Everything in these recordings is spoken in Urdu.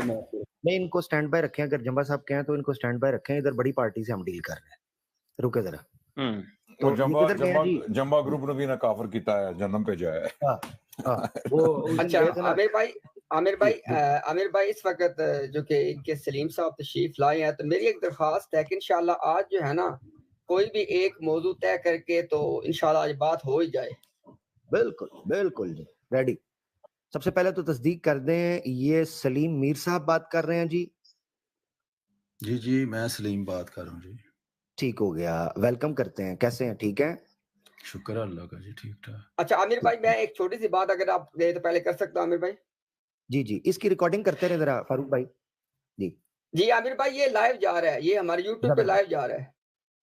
نہیں ان کو سٹینڈ بائی رکھیں, اگر جمبا صاحب کہیں تو ان کو سٹینڈ بائی رکھیں, ادھر بڑی پارٹی سے ہم ڈیل کر رہے ہیں, رکے ذرا. تو جمبا گروپ نے بھی نہ کافر کیتا ہے, جنم پہ جایا ہے. اچھا عامر بھائی اس وقت جو کہ ان کے سلیم صاحب تشریف لائے ہیں, تو میری ایک درخواست ہے کہ انشاءاللہ آج جو ہے نا کوئی بھی ایک موضوع طے کر کے تو انشاءاللہ آج بات ہو ہی جائے. بالکل جی, ریڈی. سب سے پہلے تو تصدیق کر دیں, یہ سلیم میر صاحب بات کر رہے ہیں جی؟ جی میں سلیم بات کر رہا ہوں جی. ٹھیک ہو گیا, ویلکم کرتے ہیں. کیسے ہیں, ٹھیک ہیں؟ شکر اللہ کا جی, ٹھیک ٹھاک. اچھا عامر بھائی میں ایک چھوٹی سی بات اگر آپ دے تو پہلے کر سکتا ہوں عامر بھائی؟ جی اس کی ریکارڈنگ کرتے رہے ذرا فاروق بھائی. جی عامر بھائی یہ لائیو جا رہا ہے, یہ ہمارے یوٹیوب پہ لائیو جا رہا ہے.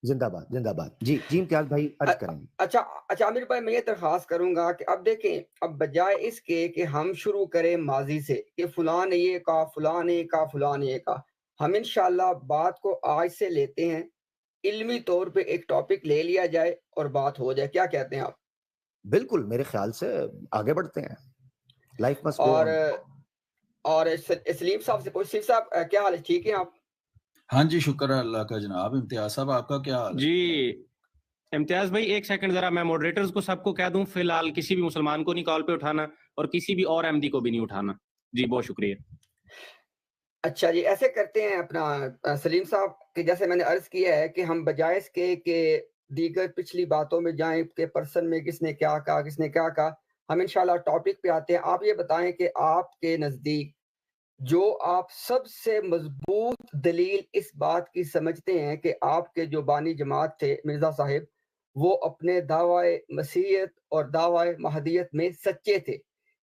زندہ باد. جی امتیاز بھائی عرض کریں گے. اچھا عامر بھائی میں یہ درخواست کروں گا کہ اب دیکھیں, اب بجائے اس کے کہ ہم شروع کریں ماضی سے کہ فلاں نے یہ کہا, فلاں نے یہ کہا, فلاں نے یہ کہا, ہم انشاءاللہ بات کو آج سے لیتے ہیں, علمی طور پہ ایک ٹاپک لے لیا جائے اور بات ہو جائے. کیا کہتے ہیں آپ؟ بالکل, میرے خیال سے آگے بڑھتے ہیں. لائف مسٹ گو آن. اور سلیم صاحب سے سلیم صاحب کیا حال ہے, ٹھیک ہیں آپ؟ ہاں جی شکر اللہ کا جناب. امتیاز صاحب آپ کا کیا حال ہے؟ جی امتیاز بھائی ایک سیکنڈ ذرا, میں ماڈریٹرز کو سب کو کہہ دوں فی الحال کسی بھی مسلمان کو نہیں کال پہ اٹھانا اور کسی بھی اور احمدی کو بھی نہیں اٹھانا. جی بہت شکریہ. اچھا جی ایسے کرتے ہیں اپنا سلیم صاحب کہ جیسے میں نے عرض کیا ہے کہ ہم بجائے اس کے کہ دیگر پچھلی باتوں میں جائیں کہ پرسن میں کس نے کیا کہا, ہم انشاءاللہ ٹاپک پہ آتے ہیں. آپ یہ بتائیں کہ آپ کے نزدیک جو آپ سب سے مضبوط دلیل اس بات کی سمجھتے ہیں کہ آپ کے جو بانی جماعت تھے مرزا صاحب, وہ اپنے دعوی مسیحیت اور دعوی مہدیت میں سچے تھے,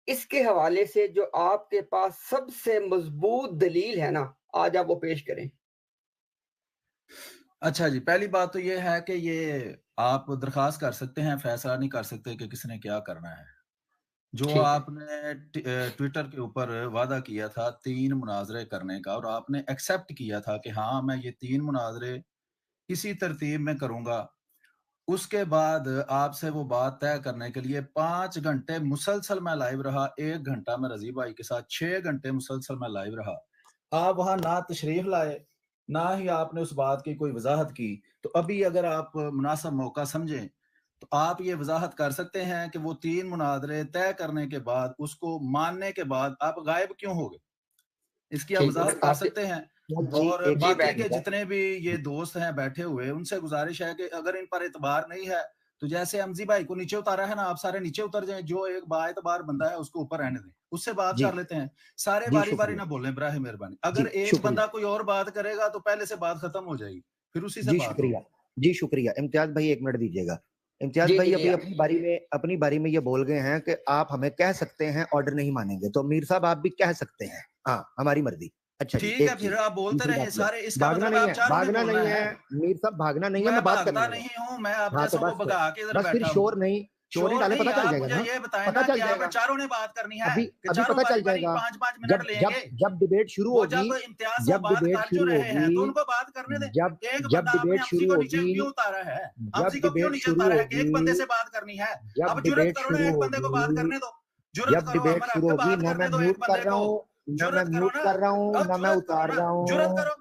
اس کے حوالے سے جو آپ کے پاس سب سے مضبوط دلیل ہے نا, آج آپ وہ پیش کریں. اچھا جی, پہلی بات تو یہ ہے کہ یہ آپ درخواست کر سکتے ہیں, فیصلہ نہیں کر سکتے کہ کس نے کیا کرنا ہے. جو آپ نے ٹویٹر کے اوپر وعدہ کیا تھا 3 مناظرے کرنے کا, اور آپ نے ایکسیپٹ کیا تھا کہ ہاں میں یہ 3 مناظرے اسی ترتیب میں کروں گا, اس کے بعد آپ سے وہ بات طے کرنے کے لیے 5 گھنٹے مسلسل میں لائیو رہا, 1 گھنٹہ میں رضی بھائی کے ساتھ, 6 گھنٹے مسلسل میں لائیو رہا. آپ وہاں نہ تشریف لائے, نہ ہی آپ نے اس بات کی کوئی وضاحت کی. تو ابھی اگر آپ مناسب موقع سمجھیں تو آپ یہ وضاحت کر سکتے ہیں کہ وہ 3 مناظرے طے کرنے کے بعد, اس کو ماننے کے بعد آپ غائب کیوں ہو گئے, اس کی آپ وضاحت کر سکتے ہیں. اور باقی کے جتنے بھی یہ دوست ہیں بیٹھے ہوئے, ان سے گزارش ہے کہ اگر ان پر اعتبار نہیں ہے تو جیسے امزی بھائی کو نیچے اتارا ہے نا, آپ سارے نیچے اتر جائیں, جو ایک با اعتبار بندہ ہے اس کو اوپر رہنے دیں, اس سے بات کر لیتے ہیں. سارے باری باری نہ بولیں براہ مہربانی. اگر ایک بندہ کوئی اور بات کرے گا تو پہلے سے بات ختم ہو جائے گی, پھر اسی سے بات. جی شکریہ. امتیاز بھائی 1 منٹ دیجیے گا. امتیاز بھائی ابھی اپنی باری میں یہ بول گئے ہیں کہ آپ ہمیں کہہ سکتے ہیں آرڈر نہیں مانیں گے, تو میر صاحب آپ بھی کہہ سکتے ہیں, ہاں ہماری مرضی. اچھا ٹھیک ہے, پھر آپ بولتے رہے سارے. اس کا مطلب آپ بھاگنا نہیں ہے میر صاحب, بھاگنا نہیں ہے, میں بات کرنا نہیں ہوں, میں آپ جیسا کو بھگا کے ادھر بیٹھا ہوں. شور نہیں ڈالے, پتہ چل جائے گا. یہ بتائیں نا کہ آپ چاروں نے بات کرنی ہے, ابھی پتہ چل جائے گا 5 منٹ لیں گے. جب ڈیبیٹ شروع ہوگی, جب امتیاز سے بات کر جو رہے ہیں تو ان کو بات کرنے دیں. جب ڈیبیٹ شروع ہوگی, کیوں اتارا ہے امسی کو, کیوں نیچے اتارا ہے کہ ایک بندے سے بات کرنی ہے. اب جرأت کرو نا, ایک بندے کو بات کرنے دو. جرأت کرو, ہمارا بات کرنے دو ایک بندے کو. جرأت کرو نا, نہ میں اتار رہا ہوں, جرأت کرو.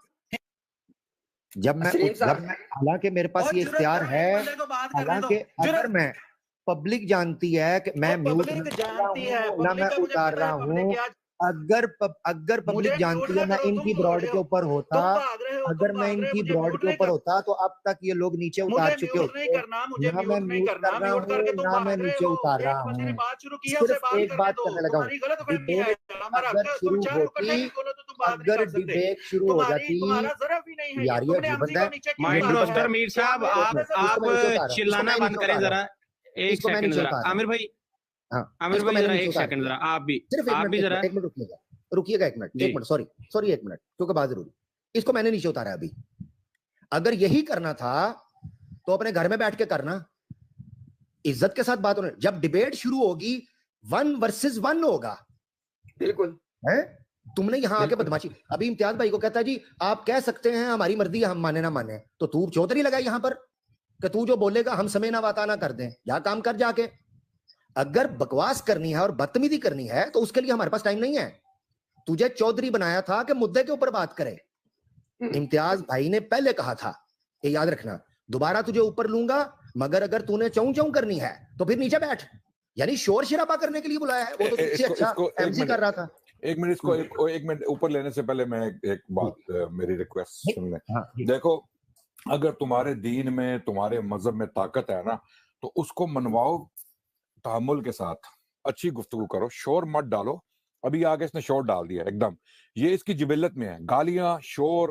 جب میں حالانکہ میرے پاس یہ اختیار ہے, حالانکہ اگر میں پبلک جانتی ہے کہ میں میوٹ نہ میں اتار رہا ہوں, اگر پبلک جانتی ہے میں ان کی براڈ کے اوپر ہوتا, اگر میں ان کی براڈ کے اوپر ہوتا تو اب تک یہ لوگ نیچے اتار چکے ہوتے. نہ میں میوٹ کر رہا ہوں, نہ میں نیچے اتار رہا ہوں. صرف ایک بات کرنے لگا ہوں, ڈیبیٹ اگر شروع ہوتی, اگر ڈیبیٹ شروع ہو جاتی, یار یہ عجیب بندہ ہے. مائکروسٹر میر صاحب آپ چلانا بند کریں ذرا, ایک سیکنڈ ذرا. عامر بھائی ذرا ایک سیکنڈ ذرا, آپ بھی ذرا رکیے گا 1 منٹ, سوری 1 منٹ, کیونکہ بات ضروری. اس کو میں نے نیچے اتارا ابھی. اگر یہی کرنا تھا تو اپنے گھر میں بیٹھ کے کرنا, عزت کے ساتھ بات ہونے. جب ڈیبیٹ شروع ہوگی 1 ورسز 1 ہوگا. بالکل تم نے یہاں آ کے بدماشی. ابھی امتیاز بھائی کو کہتا ہے جی آپ کہہ سکتے ہیں ہماری مرضی ہے, ہم مانے نہ مانے, تو تو چودھری لگا یہاں پر کہ تو جو بولے گا ہم سمے نہ واتا نہ کر دیں, یا کام کر جا کے. اگر بکواس کرنی ہے اور بدتمیزی کرنی ہے تو اس کے لیے ہمارے پاس ٹائم نہیں ہے. تجھے چودھری بنایا تھا کہ مدعے کے اوپر بات کرے. امتیاز بھائی نے پہلے کہا تھا کہ یاد رکھنا دوبارہ تجھے اوپر لوں گا مگر اگر تو نے چوں چوں کرنی ہے تو پھر نیچے بیٹھ. یعنی شور شرابہ کرنے کے لیے بلایا ہے. وہ تو تجھ سے اچھا ایم سی کر رہا تھا. ایک منٹ اس کو ایک منٹ اوپر لینے سے پہلے میں ایک بات میری ریکویسٹ سن لیں. دیکھو اگر تمہارے دین میں تمہارے مذہب میں طاقت ہے نا تو اس کو منواؤ تحمل کے ساتھ, اچھی گفتگو کرو, شور مت ڈالو. ابھی آگے اس نے شور ڈال دیا ایک دم, یہ اس کی جبلت میں ہے. گالیاں, شور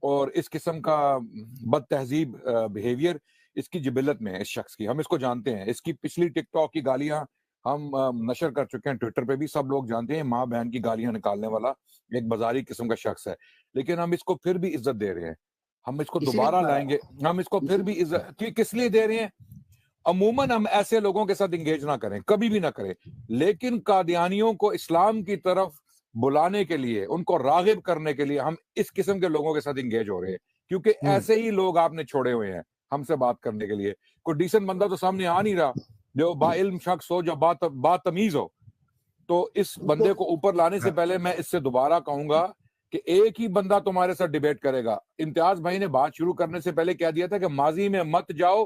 اور اس قسم کا بد تہذیب بیہیویئر اس کی جبلت میں ہے, اس شخص کی. ہم اس کو جانتے ہیں. اس کی پچھلی ٹک ٹاک کی گالیاں ہم نشر کر چکے ہیں ٹویٹر پہ بھی, سب لوگ جانتے ہیں. ماں بہن کی گالیاں نکالنے والا ایک بازاری قسم کا شخص ہے, لیکن ہم اس کو پھر بھی عزت دے رہے ہیں. ہم اس کو دوبارہ لائیں گے. ہم اس کو پھر بھی عزت کس لیے دے رہے ہیں؟ عموماً ہم ایسے لوگوں کے ساتھ انگیج نہ کریں, کبھی بھی نہ کریں, لیکن قادیانیوں کو اسلام کی طرف بلانے کے لیے, ان کو راغب کرنے کے لیے ہم اس قسم کے لوگوں کے ساتھ انگیج ہو رہے ہیں, کیونکہ ایسے ہی لوگ آپ نے چھوڑے ہوئے ہیں ہم سے بات کرنے کے لیے. کوئی ڈیسنٹ بندہ تو سامنے آ نہیں رہا جو با علم شخص ہو, جو بات تمیز ہو. تو اس بندے کو اوپر لانے سے پہلے میں اس سے دوبارہ کہوں گا کہ ایک ہی بندہ تمہارے ساتھ ڈیبیٹ کرے گا. امتیاز بھائی نے بات شروع کرنے سے پہلے کہہ دیا تھا کہ ماضی میں مت جاؤ,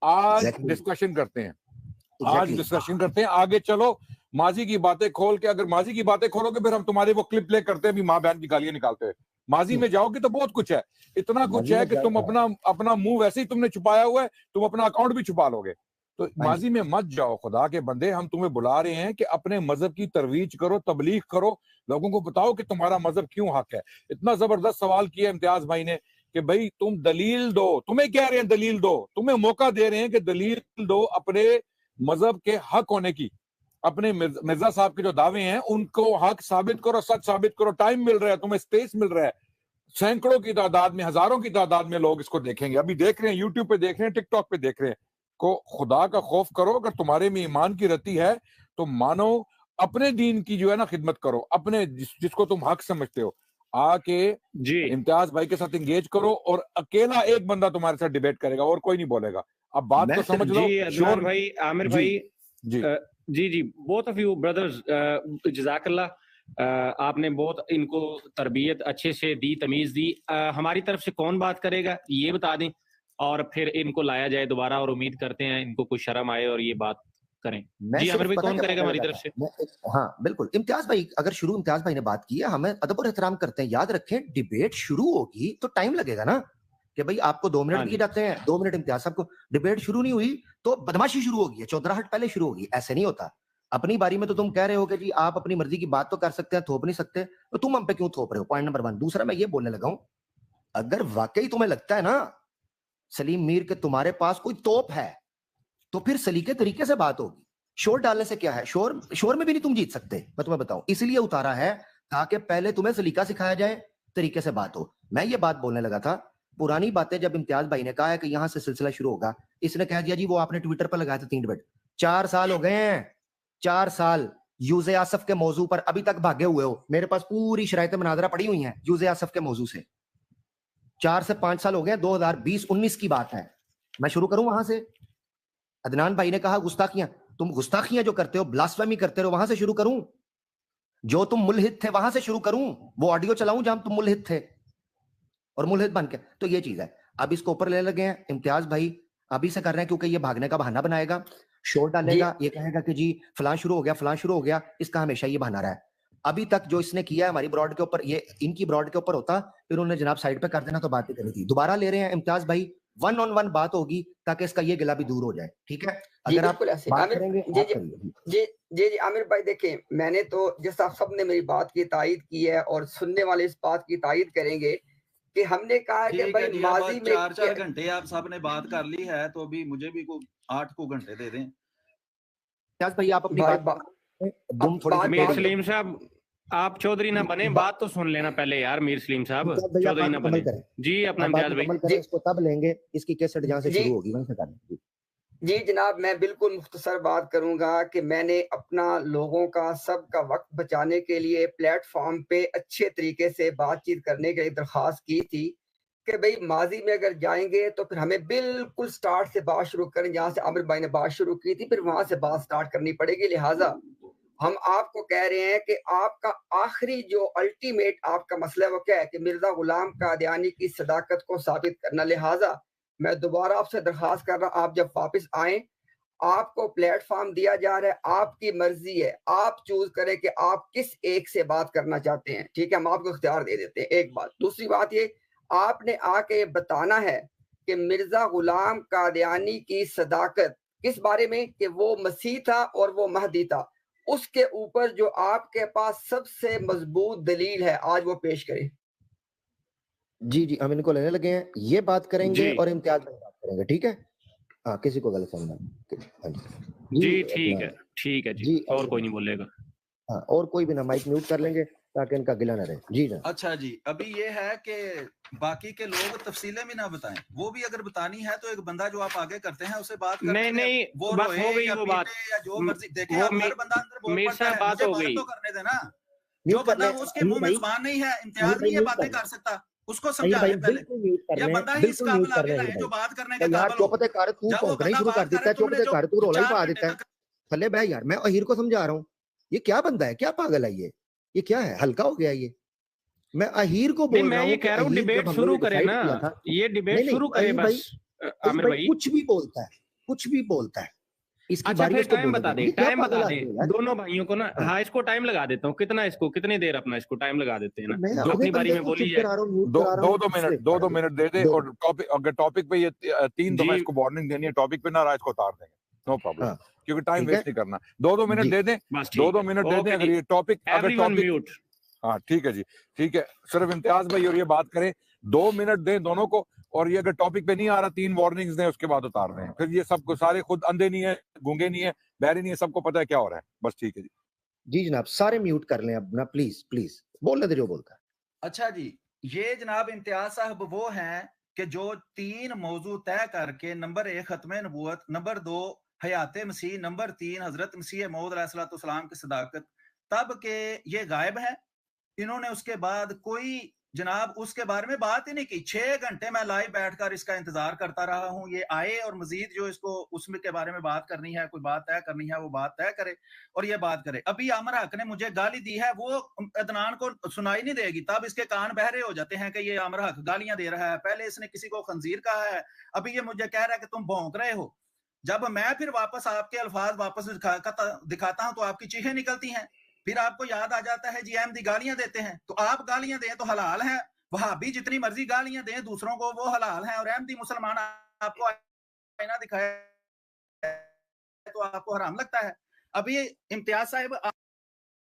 آج ڈسکشن کرتے ہیں, آگے چلو. ماضی کی باتیں کھول کے, اگر ماضی کی باتیں کھولو گے پھر ہم تمہارے وہ کلپ پلے کرتے ہیں بھی ماں بہن کی گالیاں نکالتے ہیں. ماضی میں جاؤ گے تو بہت کچھ ہے, اتنا کچھ ہے کہ تم اپنا منہ ویسے ہی تم نے چھپایا ہوا ہے, تم اپنا اکاؤنٹ بھی چھپا لو گے. تو ماضی میں مت جاؤ. خدا کے بندے, ہم تمہیں بلا رہے ہیں کہ اپنے مذہب کی ترویج کرو, تبلیغ کرو, لوگوں کو بتاؤ کہ تمہارا مذہب کیوں حق ہے. اتنا زبردست سوال کیا امتیاز بھائی نے کہ بھائی تم دلیل دو. تمہیں کہہ رہے ہیں دلیل دو, تمہیں موقع دے رہے ہیں کہ دلیل دو اپنے مذہب کے حق ہونے کی. اپنے مرزا صاحب کے جو دعوے ہیں ان کو حق ثابت کرو, سچ ثابت کرو. ٹائم مل رہا ہے, تمہیں اسپیس مل رہا ہے. سینکڑوں کی تعداد میں, ہزاروں کی تعداد میں لوگ اس کو دیکھیں گے. ابھی دیکھ رہے ہیں, یوٹیوب پہ دیکھ رہے ہیں, ٹک ٹاک پہ دیکھ رہے ہیں. کو خدا کا خوف کرو. اگر تمہارے میں ایمان کی رتی ہے تو مانو, اپنے دین کی جو ہے نا خدمت کرو, اپنے جس کو تم حق سمجھتے ہو. آ کے امتیاز بھائی کے ساتھ انگیج کرو, اور اکیلا ایک بندہ تمہارے ساتھ ڈیبیٹ کرے گا اور کوئی نہیں بولے گا. اب بات تو سمجھ لو. عدنان بھائی, عامر بھائی, جی both of you brothers, جزاک اللہ. آپ نے بہت ان کو تربیت اچھے سے دی, تمیز دی. ہماری طرف سے کون بات کرے گا یہ بتا دیں, اور پھر ان کو لایا جائے دوبارہ, اور امید کرتے ہیں ان کو کچھ شرم آئے اور یہ بات کریں. جی عامر بھائی, کون کرے گا ہماری طرف سے؟ ہاں بالکل, امتیاز بھائی اگر شروع امتیاز بھائی نے بات کی ہے, ہمیں ادب اور احترام کرتے ہیں. یاد رکھیں ڈیبیٹ شروع ہوگی تو ٹائم لگے گا نا, کہ بھئی آپ کو 2 منٹ دیے جاتے ہیں, 2 منٹ امتیاز صاحب کو. ڈیبیٹ شروع نہیں ہوئی تو بدماشی شروع ہوگی, چودراہٹ پہلے شروع ہوگی. ایسے نہیں ہوتا. اپنی باری میں تو تم کہہ رہے ہو کہ جی آپ اپنی مرضی کی بات تو کر سکتے ہیں, تھوپ نہیں سکتے, تو تم ہم پہ کیوں تھوپ رہے ہو؟ Point number 1. دوسرا میں یہ بولنے لگا ہوں, اگر واقعی تمہیں لگتا ہے نا سلیم میر کہ تمہارے پاس کوئی توپ ہے تو پھر سلیقے طریقے سے بات ہوگی. شور ڈالنے سے کیا ہے؟ شور میں بھی نہیں تم جیت سکتے, میں تمہیں بتاؤں. اسی لیے اتارا ہے تاکہ پہلے تمہیں سلیقہ سکھایا جائے, طریقے سے بات ہو. میں یہ بات بولنے لگا تھا, پرانی باتیں جب امتیاز بھائی نے کہا ہے کہ یہاں سے سلسلہ شروع ہوگا, اس نے کہہ دیا جی وہ آپ نے ٹویٹر پر لگایا تھا 3 ڈیبیٹ. 4 سال ہو گئے ہیں, 4 سال یوز آصف کے موضوع پر ابھی تک بھاگے ہوئے ہو. میرے پاس پوری شرائط مناظرہ پڑی ہوئی ہیں یوز آصف کے موضوع سے. 4 سے 5 سال ہو گئے, 2020-19 کی بات ہے. میں شروع کروں وہاں سے. عدنان بھائی نے کہا گستاخیاں, تم گستاخیاں جو کرتے ہو, بلاسفیمی کرتے ہو, وہاں سے شروع کروں. جو تم ملحد تھے وہاں سے شروع کروں, وہ آڈیو چلاؤں جہاں تم ملحد تھے اور ملحد بن کے. تو یہ چیز ہے. اب اس کو اوپر لے لگے ہیں امتیاز بھائی, ابھی سے کر رہے ہیں کیونکہ یہ بھاگنے کا بہانہ بنائے گا, شور ڈالے گا, یہ کہے گا کہ جی فلاں شروع ہو گیا, فلاں شروع ہو گیا. اس کا ہمیشہ یہ بہانہ رہا ہے. ابھی تک جو اس نے کیا ہے ہماری براڈ کے اوپر, یہ ان کی براڈ کے اوپر ہوتا, پھر انہوں نے جناب سائڈ پہ کر دینا تو بات ہی کرنی تھی. دوبارہ لے رہے ہیں امتیاز بھائی, 1 on 1 بات ہوگی تاکہ اس کا یہ گلا بھی دور ہو جائے. ٹھیک ہے, اگر آپ بات کریں گے. جی عامر بھائی دیکھیں, میں نے تو جیسا سب نے میری بات کی تائید کی ہے, اور سننے والے اس بات کی تائید کریں گے کہ ہم نے کہا کہ بھائی ماضی میں 4 گھنٹے آپ سب نے بات کر لی ہے, تو ابھی مجھے بھی 8 گھنٹے دے دیں. بھائی آپ اپنی بات. میر سلیم صاحب آپ چودھری نہ بنے, بات تو سن لینا پہلے یار. میر سلیم صاحب چودھری نہ بنے. جی اپنا امتیاز بھائی, اس کو تب لیں گے, اس کی کیسٹ جہاں سے شروع ہوگی وہیں سے کریں. جی جناب, میں بالکل مختصر بات کروں گا کہ میں نے اپنا لوگوں کا سب کا وقت بچانے کے لیے پلیٹ فارم پہ اچھے طریقے سے بات چیت کرنے کے لیے درخواست کی تھی کہ بھئی ماضی میں اگر جائیں گے تو پھر ہمیں بالکل سٹارٹ سے بات شروع کریں, جہاں سے عامر بھائی نے بات شروع کی تھی, پھر وہاں سے بات سٹارٹ کرنی پڑے گی. لہٰذا ہم آپ کو کہہ رہے ہیں کہ آپ کا آخری جو الٹیمیٹ آپ کا مسئلہ وہ کیا ہے کہ مرزا غلام قادیانی کی صداقت کو ثابت کرنا. لہٰذا میں دوبارہ آپ سے درخواست کر رہا ہوں، آپ جب واپس آئیں، آپ کو پلیٹ فارم دیا جا رہا ہے، آپ کی مرضی ہے، آپ چوز کریں کہ آپ کس ایک سے بات کرنا چاہتے ہیں. ٹھیک ہے، ہم آپ کو اختیار دے دیتے ہیں. ایک بات. دوسری بات یہ، آپ نے آ کے بتانا ہے کہ مرزا غلام قادیانی کی صداقت کس بارے میں، کہ وہ مسیح تھا اور وہ مہدی تھا، اس کے اوپر جو آپ کے پاس سب سے مضبوط دلیل ہے آج وہ پیش کریں. جی ہم ان کو لینے لگے ہیں، یہ بات کریں گے اور امتیاز میں بات کریں گے. ٹھیک ہے، ہاں کسی کو غلط سمجھنا. جی ٹھیک ہے جی، اور کوئی نہیں بولے گا. ہاں، اور کوئی بھی نہ، مائک میوٹ کر لیں گے تاکہ ان کا گلہ نہ رہے. جی جناب. اچھا جی، ابھی یہ ہے کہ باقی کے لوگ تفصیلیں بھی نہ بتائیں، وہ بھی اگر بتانی ہے تو ایک بندہ جو آپ آگے کرتے ہیں اسے بات کرنے دیں. نہیں وہ بس ہو گئی وہ بات، یا جو مرضی دیکھیں. اب ہر بندہ اندر بول پڑتا ہے، مجھے بات تو کرنے دیں نا. جو بندہ اس کے منہ میں زبان نہیں ہے، امتیاز نہیں ہے باتیں کر سکتا، اس کو سمجھا لیں پہلے. یہ بندہ ہی اس قابل عاقل ہے جو بات کرنے کے قابل ہو. جب وہ بندہ بات کرے تم نے جو 4 گھنٹے تک تھلے بہ یار، میں اہیر کو سمجھا رہا ہوں. یہ کیا بندہ ہے، کیا پاگل ہے یہ کیا ہے، ہلکا ہو گیا یہ. میں اہیر کو بول رہا ہوں، میں یہ کہہ رہا ہوں ڈیبیٹ شروع کرے نا، یہ ڈیبیٹ شروع کرے بس. عامر بھائی کچھ بھی بولتا ہے اس کی اچھا باری پھر اس کو ٹائم بتا دے دونوں بھائیوں کو نا. ہاں اس کو ٹائم لگا دیتا ہوں. کتنے دیر اپنا اس کو ٹائم لگا دیتے ہیں نا، جو اپنی باری میں بولی جائے. 2 منٹ دے دے. اور اگر ٹاپک پہ یہ 3 دفعہ اس کو وارننگ دینی ہے، ٹاپک پہ نہ رہا اس کو اتار دیں گے، نو پرابلم، کیونکہ ٹائم ویسٹ نہیں کرنا. 2 منٹ دے دیں، 2 منٹ دے دیں. اگر یہ ٹاپک ہاں ٹھیک ہے جی، ٹھیک ہے. صرف امتیاز بھائی اور یہ بات کریں، 2 منٹ دیں دونوں کو. اور یہ اگر ٹاپک پہ نہیں آ رہا 3 وارننگز دیں، اس کے بعد اتار دیں. پھر یہ سب کو سارے خود اندھے نہیں ہے، گونگے نہیں ہے، بہرے نہیں ہے، سب کو پتہ ہے کیا ہو رہا ہے. بس ٹھیک ہے جی. جی جناب، سارے میوٹ کر لیں اب نا، پلیز بولنے دے جو بولتا ہے. اچھا جی، یہ جناب امتیاز صاحب وہ ہیں کہ جو 3 موضوع طے کر کے، نمبر 1 ختم نبوت، نمبر 2 حیات مسیح، نمبر 3 حضرت مسیح موعود علیہ السلام کی صداقت، تب کہ یہ غائب ہے. انہوں نے اس کے بعد کوئی جناب اس کے بارے میں بات ہی نہیں کی. 6 گھنٹے میں لائیو بیٹھ کر اس کا انتظار کرتا رہا ہوں، یہ آئے اور مزید جو اس کو اس میں کے بارے میں بات کرنی ہے، کوئی بات طے کرنی ہے، وہ بات طے کرے اور یہ بات کرے. ابھی عامر حق نے مجھے گالی دی ہے، وہ عدنان کو سنائی نہیں دے گی، تب اس کے کان بہرے ہو جاتے ہیں کہ یہ عامر حق گالیاں دے رہا ہے. پہلے اس نے کسی کو خنزیر کہا ہے، ابھی یہ مجھے کہہ رہا ہے کہ تم بھونک رہے ہو. جب میں پھر واپس آپ کے الفاظ واپس دکھاتا ہوں تو آپ کی چیخیں نکلتی ہیں. پھر آپ کو یاد آ جاتا ہے جی احمدی گالیاں دیتے ہیں، تو آپ گالیاں دیں تو حلال ہیں. وہابی جتنی مرضی گالیاں دیں دوسروں کو، وہ حلال ہیں. اور احمدی مسلمان آپ کو آئینہ دکھائے تو آپ کو حرام لگتا ہے. ابھی امتیاز صاحب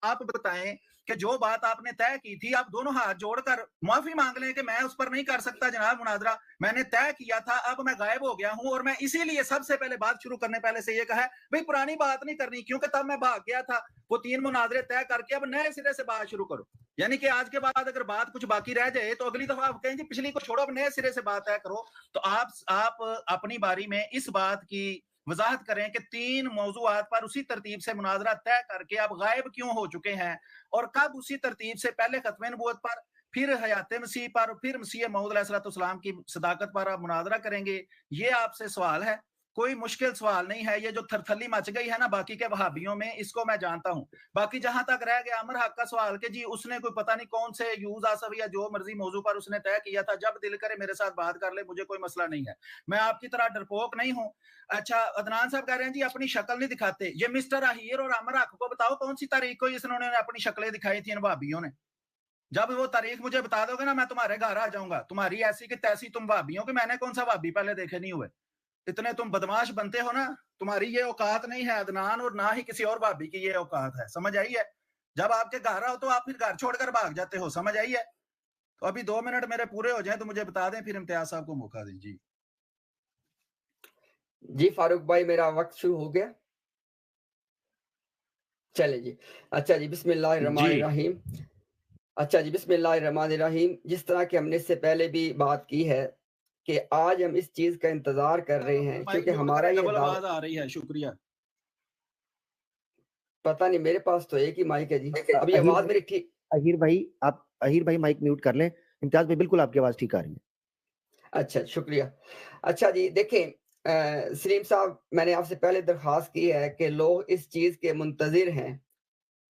آپ بتائیں کہ جو بات آپ نے طے کی تھی، آپ دونوں ہاتھ جوڑ کر معافی مانگ لیں کہ میں اس پر نہیں کر سکتا جناب مناظرہ، میں نے طے کیا تھا، اب میں غائب ہو گیا ہوں. اور میں اسی لیے سب سے پہلے بات شروع کرنے پہلے سے یہ کہا ہے بھئی پرانی بات نہیں کرنی، کیونکہ تب میں بھاگ گیا تھا. وہ 3 مناظرے طے کر کے اب نئے سرے سے بات شروع کرو. یعنی کہ آج کے بعد اگر بات کچھ باقی رہ جائے تو اگلی دفعہ آپ کہیں جی پچھلی کو چھوڑو، اب نئے سرے سے بات طے کرو. تو آپ اپنی باری میں اس بات کی وضاحت کریں کہ 3 موضوعات پر اسی ترتیب سے مناظرہ طے کر کے اب غائب کیوں ہو چکے ہیں، اور کب اسی ترتیب سے پہلے ختم نبوت پر، پھر حیات مسیح پر، پھر مسیح موعود علیہ السلام کی صداقت پر آپ مناظرہ کریں گے. یہ آپ سے سوال ہے، کوئی مشکل سوال نہیں ہے. یہ جو تھرتھلی مچ گئی ہے نا باقی کے وہابیوں میں، اس کو میں جانتا ہوں. باقی جہاں تک رہ گیا عامر حق کا سوال کہ جی اس نے کوئی پتہ نہیں کون سے یوز آصف یا جو مرضی موضوع پر اس نے طے کیا تھا، جب دل کرے میرے ساتھ بات کر لے، مجھے کوئی مسئلہ نہیں ہے، میں آپ کی طرح ڈرپوک نہیں ہوں. اچھا عدنان صاحب کہہ رہے ہیں جی اپنی شکل نہیں دکھاتے. یہ مسٹر اہیر اور عامر حق کو بتاؤ کون سی تاریخ کو اس نے اپنی شکلیں دکھائی تھی ان وہابیوں نے. جب وہ تاریخ مجھے بتا دو گے نا، میں تمہارے گھر آ جاؤں گا. تمہاری ایسی کہ تیسی تم وہابیوں کہ میں نے کون سا وہابی پہلے دیکھے نہیں ہوئے. اتنے تم بدماش بنتے ہو نا، تمہاری یہ اوقات نہیں ہے عدنان، اور نہ ہی کسی اور بھابی کی یہ اوقات ہے. سمجھ آئی ہے؟ جب آپ کے گھر آؤ تو آپ پھر گھر چھوڑ کر بھاگ جاتے ہو. سمجھ آئی ہے؟ تو ابھی 2 منٹ میرے پورے ہو جائیں تو مجھے بتا دیں، پھر امتیاز صاحب کو موقع دیں. جی فاروق بھائی میرا وقت شروع ہو گیا، چلے جی. اچھا جی، بسم اللہ الرحمن الرحیم. اچھا جی، بسم اللہ الرحمن الرحیم. جس طرح کہ ہم نے اس سے پہلے بھی بات کی ہے کہ آج ہم اس چیز کا انتظار کر رہے ہیں کیونکہ ہمارا یہ آواز آ رہی ہے. شکریہ. پتہ نہیں، میرے پاس تو ایک ہی مائک ہے جی. ابھی آواز میری ٹھیک؟ اہیر بھائی مائک میوٹ کر لیں. امتیاز بھائی بالکل آپ کی آواز ٹھیک آ رہی ہے. اچھا شکریہ. اچھا جی دیکھیں سلیم صاحب، میں نے آپ سے پہلے درخواست کی ہے کہ لوگ اس چیز کے منتظر ہیں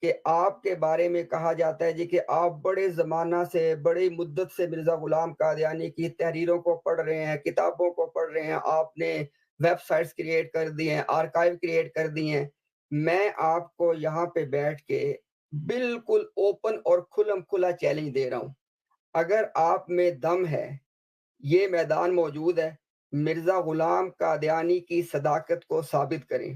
کہ آپ کے بارے میں کہا جاتا ہے جی کہ آپ بڑے زمانہ سے بڑی مدت سے مرزا غلام قادیانی کی تحریروں کو پڑھ رہے ہیں, کتابوں کو پڑھ رہے ہیں, آپ نے ویب سائٹس کریٹ کر دی ہیں, آرکائیو کریٹ کر دی ہیں. میں آپ کو یہاں پہ بیٹھ کے بالکل اوپن اور کھلم کھلا چیلنج دے رہا ہوں, اگر آپ میں دم ہے, یہ میدان موجود ہے, مرزا غلام قادیانی کی صداقت کو ثابت کریں.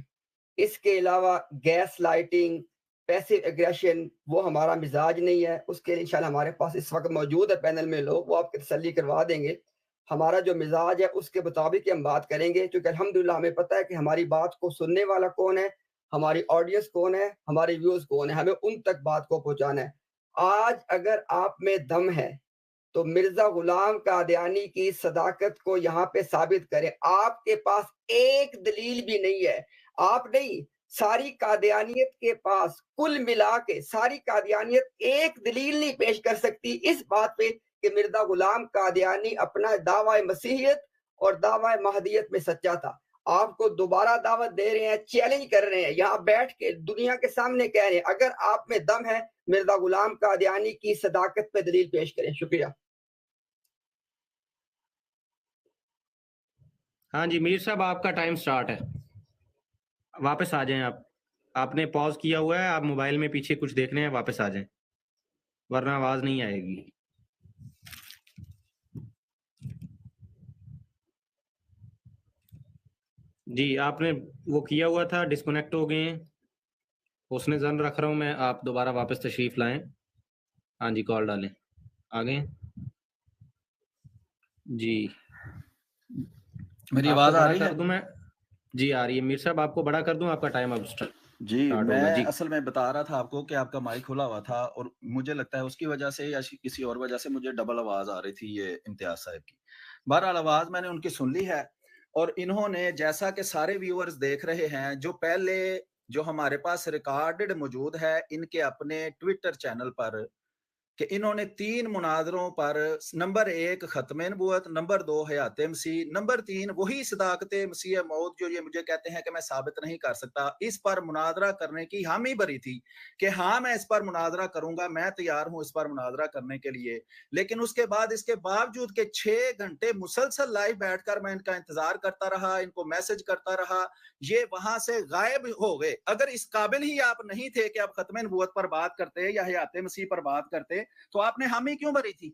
اس کے علاوہ گیس لائٹنگ, پیسو ایگریشن, وہ ہمارا مزاج نہیں ہے. اس کے لیے انشاءاللہ ہمارے پاس اس وقت موجود ہے پینل میں لوگ, وہ آپ کی تسلی کروا دیں گے. ہمارا جو مزاج ہے اس کے مطابق ہم بات کریں گے, کیونکہ الحمدللہ ہمیں پتہ ہے کہ ہماری بات کو سننے والا کون ہے, ہماری آڈینس کون ہے, ہمارے ویوز کون ہے, ہمیں ان تک بات کو پہنچانا ہے. آج اگر آپ میں دم ہے تو مرزا غلام قادیانی کی صداقت کو یہاں پہ ثابت کریں. آپ کے پاس ایک دلیل بھی نہیں ہے, آپ نہیں, ساری قادیانیت کے پاس کل ملا کے ساری قادیانیت ایک دلیل نہیں پیش کر سکتی اس بات پہ کہ مرزا غلام قادیانی اپنا دعوی مسیحیت اور دعوی مہدیت میں سچا تھا. آپ کو دوبارہ دعوت دے رہے ہیں, چیلنج کر رہے ہیں, یہاں بیٹھ کے دنیا کے سامنے کہہ رہے ہیں اگر آپ میں دم ہے مرزا غلام قادیانی کی صداقت پہ دلیل پیش کریں. شکریہ. ہاں جی میر صاحب, آپ کا ٹائم سٹارٹ ہے, واپس آ جائیں. آپ نے پاز کیا ہوا ہے, آپ موبائل میں پیچھے کچھ دیکھ رہے ہیں, واپس آ جائیں ورنہ آواز نہیں آئے گی. جی آپ نے وہ کیا ہوا تھا, ڈسکنیکٹ ہو گئے ہیں, اس نے زن رکھ رہا ہوں میں, آپ دوبارہ واپس تشریف لائیں. ہاں جی کال ڈالیں, آگے. جی میری آواز آ رہی ہے؟ کر دوں میں؟ جی آ رہی ہے. میر صاحب آپ کو بڑا کر دوں, آپ کا ٹائم اب جی میں اصل میں بتا رہا تھا آپ کو کہ آپ کا مائک کھلا ہوا تھا اور مجھے لگتا ہے اس کی وجہ سے یا کسی اور وجہ سے مجھے ڈبل آواز آ رہی تھی یہ امتیاز صاحب کی. بہرحال آواز میں نے ان کی سن لی ہے, اور انہوں نے جیسا کہ سارے ویورز دیکھ رہے ہیں, جو پہلے جو ہمارے پاس ریکارڈڈ موجود ہے ان کے اپنے ٹویٹر چینل پر, کہ انہوں نے 3 مناظروں پر نمبر 1 ختم نبوت, نمبر 2 حیات مسیح, نمبر 3 وہی صداقت مسیح موعود جو یہ مجھے کہتے ہیں کہ میں ثابت نہیں کر سکتا, اس پر مناظرہ کرنے کی حامی بھری تھی کہ ہاں میں اس پر مناظرہ کروں گا, میں تیار ہوں اس پر مناظرہ کرنے کے لیے. لیکن اس کے بعد اس کے باوجود کہ 6 گھنٹے مسلسل لائیو بیٹھ کر میں ان کا انتظار کرتا رہا, ان کو میسج کرتا رہا, یہ وہاں سے غائب ہو گئے. اگر اس قابل ہی آپ نہیں تھے کہ آپ ختم نبوت پر بات کرتے یا حیات مسیح پر بات کرتے تو آپ نے حامی کیوں بھری تھی؟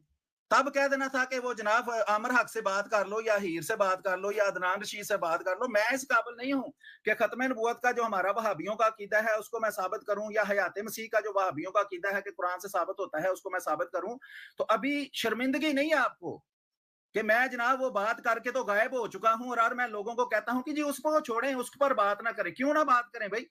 تب کہہ دینا تھا کہ وہ جناب عامر حق سے بات کر لو یا ہیر سے بات کر لو یا عدنان رشید سے بات کر لو. میں اس قابل نہیں ہوں کہ ختم نبوت کا جو ہمارا وہابیوں کا عقیدہ ہے اس کو میں ثابت کروں, یا حیات مسیح کا جو وہابیوں کا عقیدہ ہے کہ قرآن سے ثابت ہوتا ہے اس کو میں ثابت کروں. تو ابھی شرمندگی نہیں ہے آپ کو کہ میں جناب وہ بات کر کے تو غائب ہو چکا ہوں, اور میں لوگوں کو کہتا ہوں کہ جی اس کو چھوڑیں, اس پر بات نہ کریں. کیوں نہ بات کریں بھائی؟